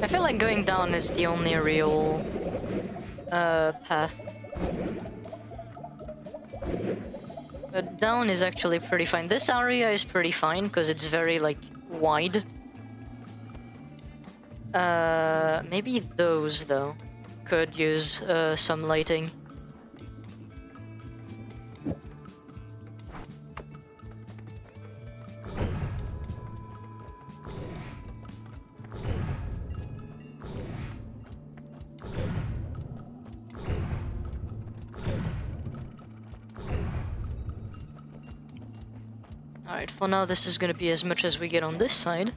I feel like going down is the only real path. But down is actually pretty fine. This area is pretty fine because it's very like wide. Maybe those though could use some lighting. Alright, for now this is gonna be as much as we get on this side.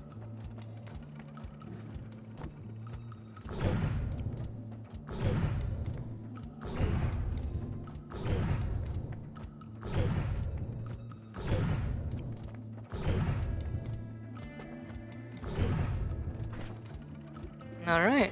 Alright.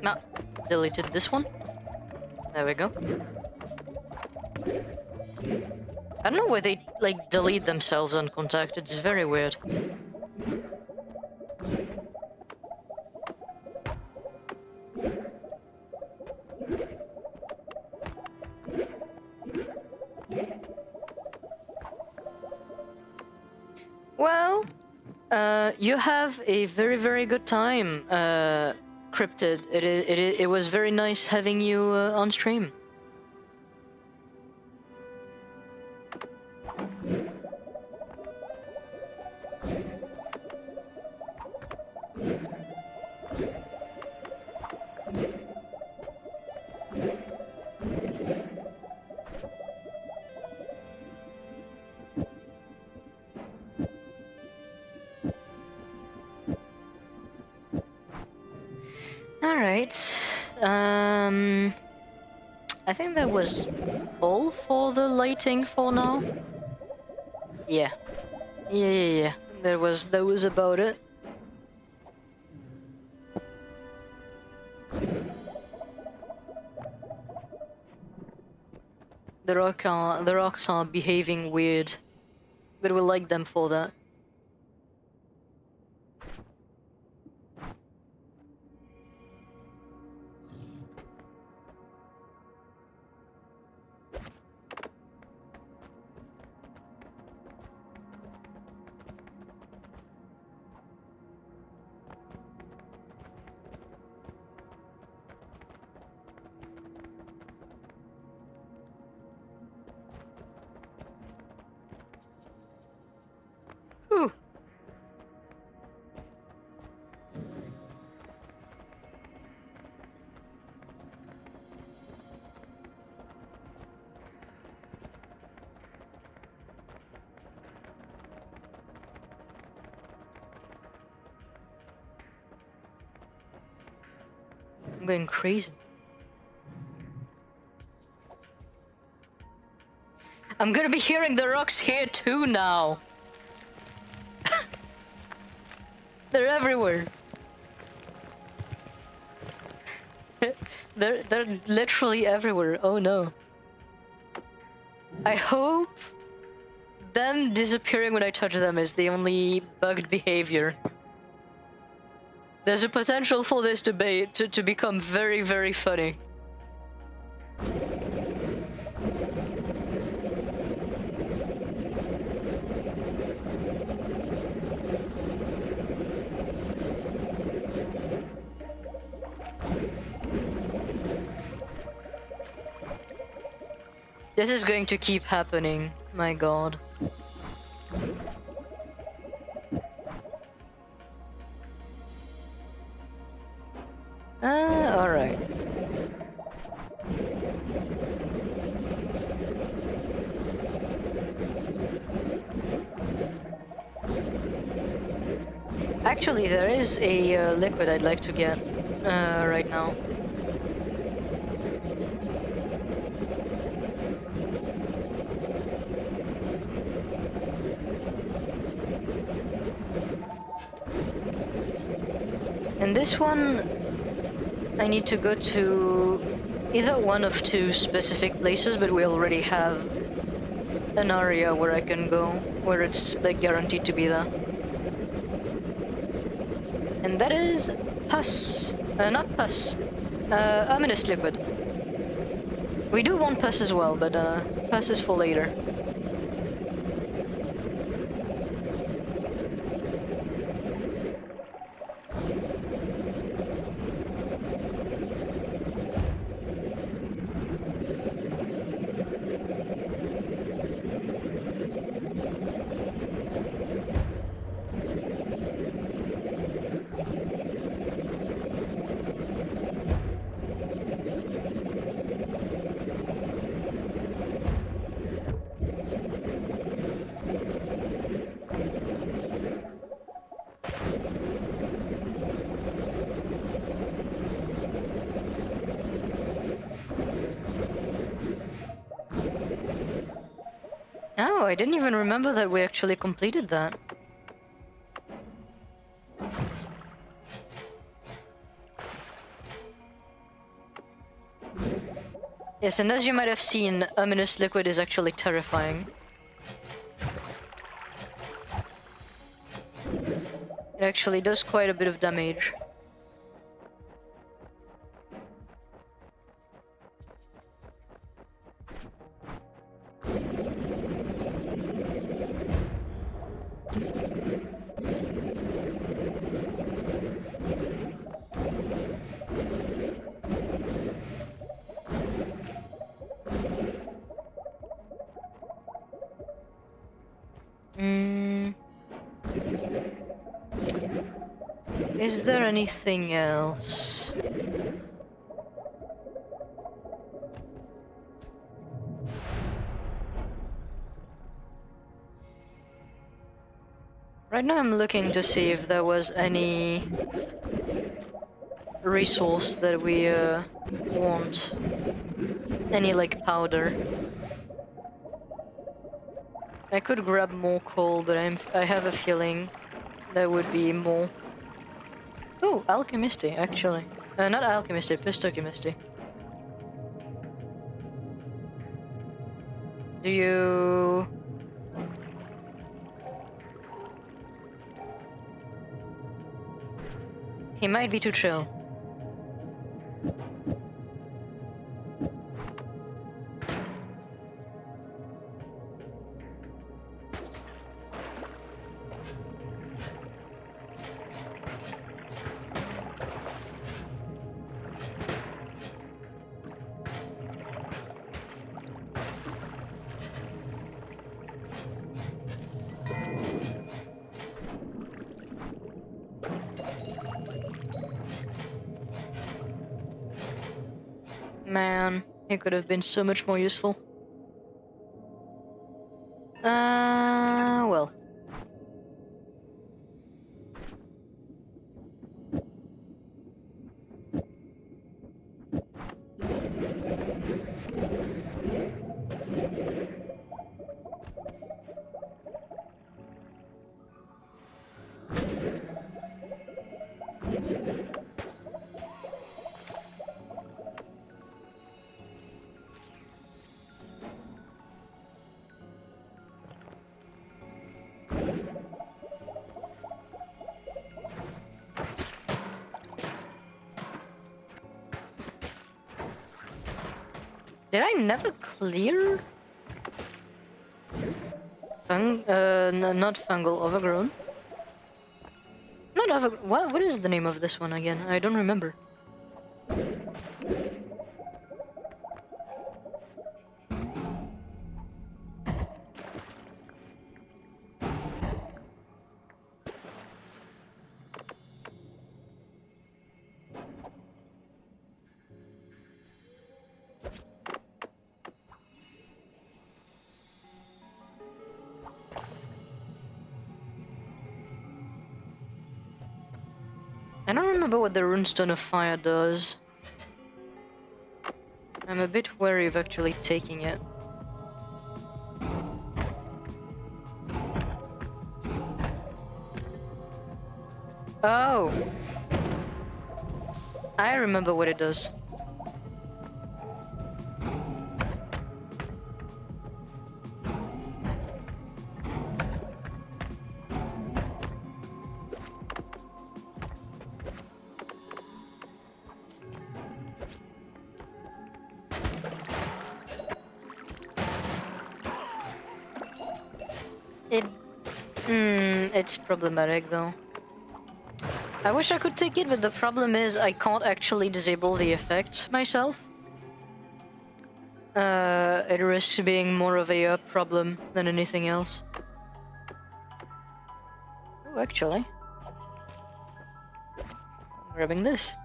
Ah, deleted this one. There we go. I don't know why they, like, delete themselves uncontacted. It's very weird. Well, you have a very, very good time, Cryptid. It was very nice having you on stream. Alright, I think that was all for the lighting for now. Yeah. Yeah. That was about it. The rocks are behaving weird, but we like them for that. Whew. I'm going crazy. I'm gonna be hearing the rocks here too now. They're everywhere. They're literally everywhere. Oh no. I hope them disappearing when I touch them is the only bugged behavior. There's a potential for this debate to become very, very funny. This is going to keep happening, my god. Alright. Actually, there is a liquid I'd like to get right now. And this one, I need to go to either one of two specific places, but we already have an area where I can go, where it's like guaranteed to be there. And that is pus. Not pus. Ominous liquid. We do want pus as well, but pus is for later. Oh, I didn't even remember that we actually completed that. Yes, and as you might have seen, Ominous Liquid is actually terrifying. It actually does quite a bit of damage. Is there anything else? Right now I'm looking to see if there was any resource that we want. Any like powder. I could grab more coal, but I have a feeling there would be more. Oh, Alchemisty, actually. Not Alchemisty, Pistochimisty. Do you... He might be too chill. Man, he could have been so much more useful. Well. Did I never clear? Not fungal, overgrown. Not over. What is the name of this one again? I don't remember. I don't remember what the Runestone of Fire does. I'm a bit wary of actually taking it. Oh! I remember what it does. It's problematic though. I wish I could take it, but the problem is I can't actually disable the effect myself. It risks being more of a problem than anything else. Oh, actually. I'm grabbing this.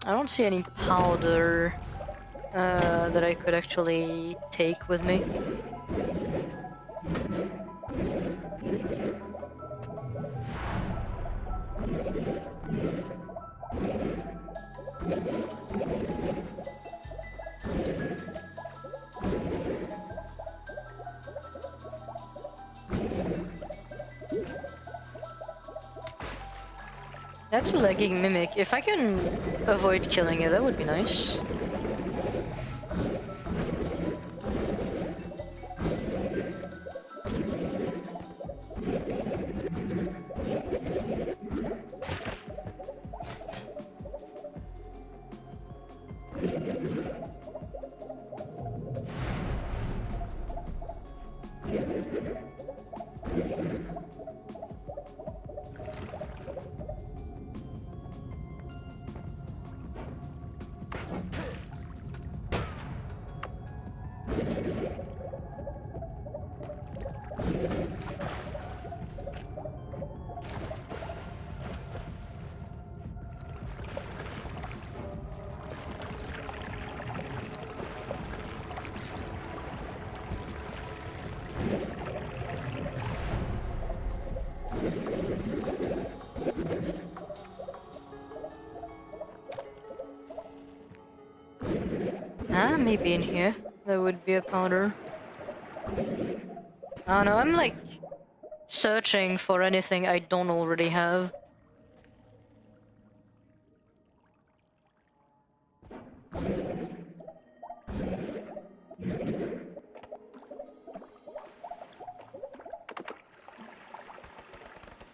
I don't see any powder that I could actually take with me. That's a lagging mimic. If I can avoid killing it, that would be nice. Maybe in here there would be a powder. I don't know, I'm like searching for anything I don't already have.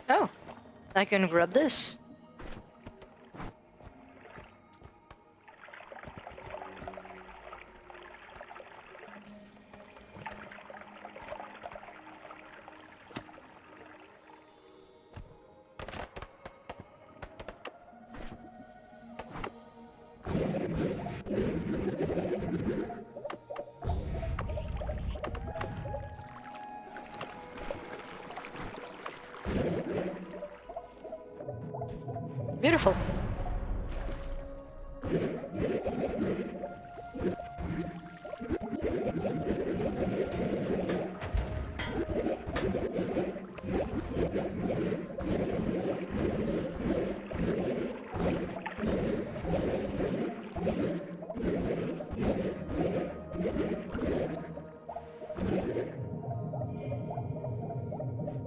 Oh, I can grab this. Beautiful.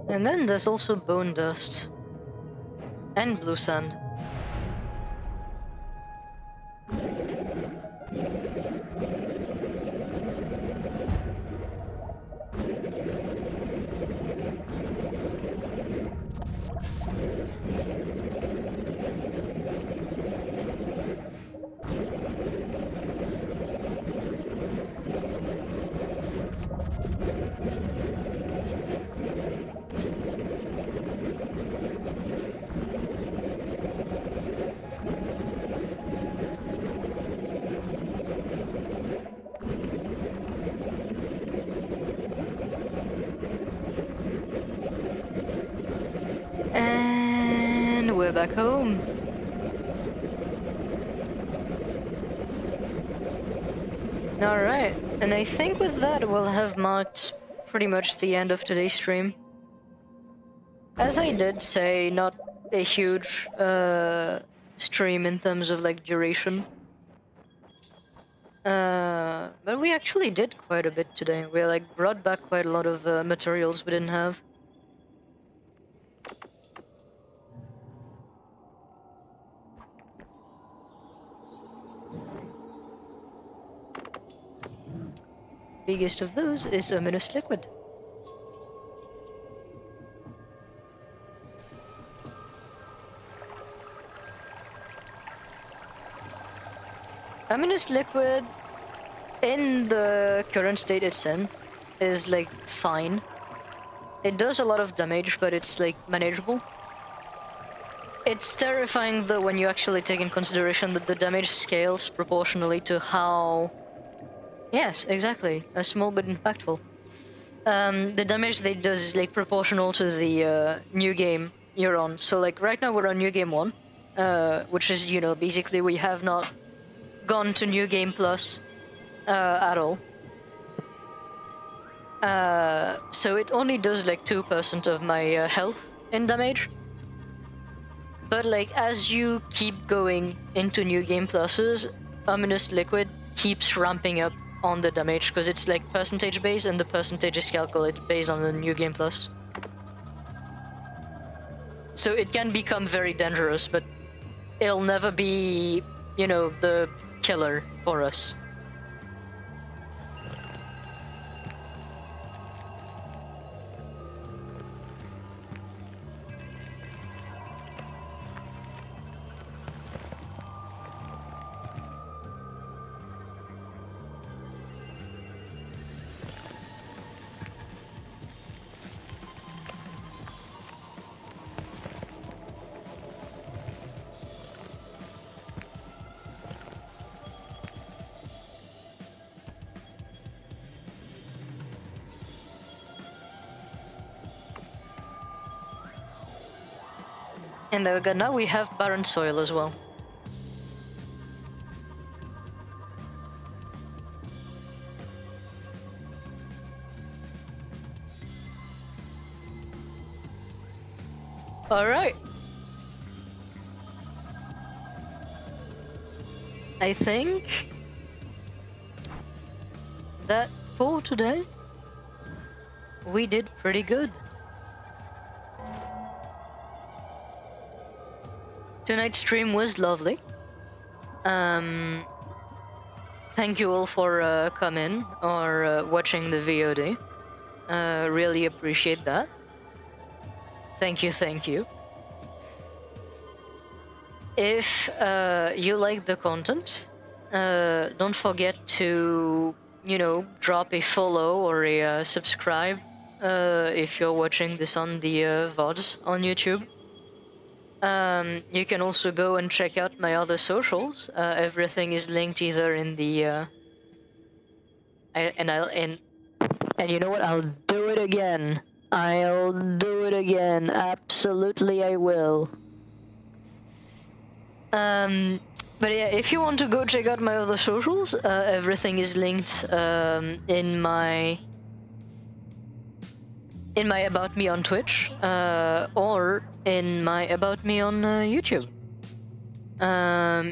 And then there's also bone dust. And blue sand. And we're back home. Alright, and I think with that we'll have marked pretty much the end of today's stream. As I did say, not a huge stream in terms of like duration. But we actually did quite a bit today. We like brought back quite a lot of materials we didn't have. Biggest of those is ominous liquid. Ominous liquid, in the current state it's in, is like fine. It does a lot of damage, but it's like manageable. It's terrifying though when you actually take in consideration that the damage scales proportionally to how... Yes, exactly. A small but impactful. The damage that it does is like proportional to the new game you're on. So like right now we're on new game 1, which is, you know, basically we have not gone to new game plus at all. So it only does like 2% of my health in damage. But like as you keep going into new game pluses, ominous liquid keeps ramping up on the damage because it's like percentage based, and the percentage is calculated based on the new game plus. So it can become very dangerous, but it'll never be, you know, the killer for us. And there we go. Now we have barren soil as well. All right. I think that for today, we did pretty good. Tonight's stream was lovely. Thank you all for coming or watching the VOD. Really appreciate that. Thank you, thank you. If you like the content, don't forget to, you know, drop a follow or a subscribe if you're watching this on the VODs on YouTube. You can also go and check out my other socials. Everything is linked either in the and you know what? I'll do it again. I'll do it again. Absolutely, I will. But yeah, if you want to go check out my other socials, everything is linked in my About Me on Twitch or in my About Me on YouTube.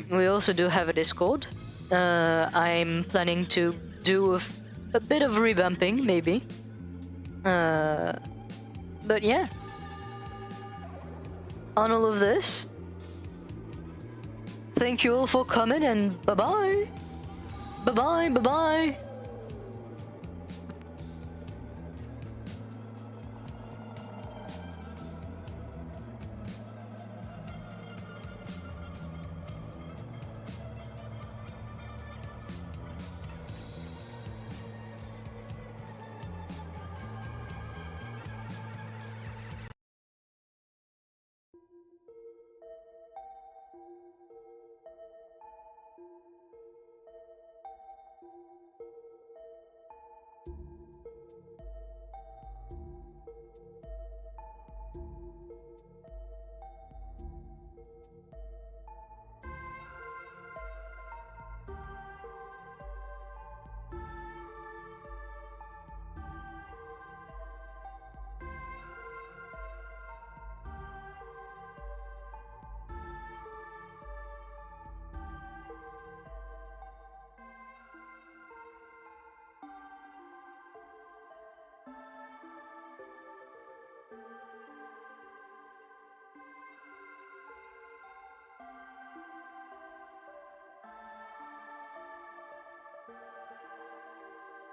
We also do have a Discord. I'm planning to do a bit of revamping, maybe. But yeah. On all of this, thank you all for coming, and bye-bye. Bye-bye, bye-bye.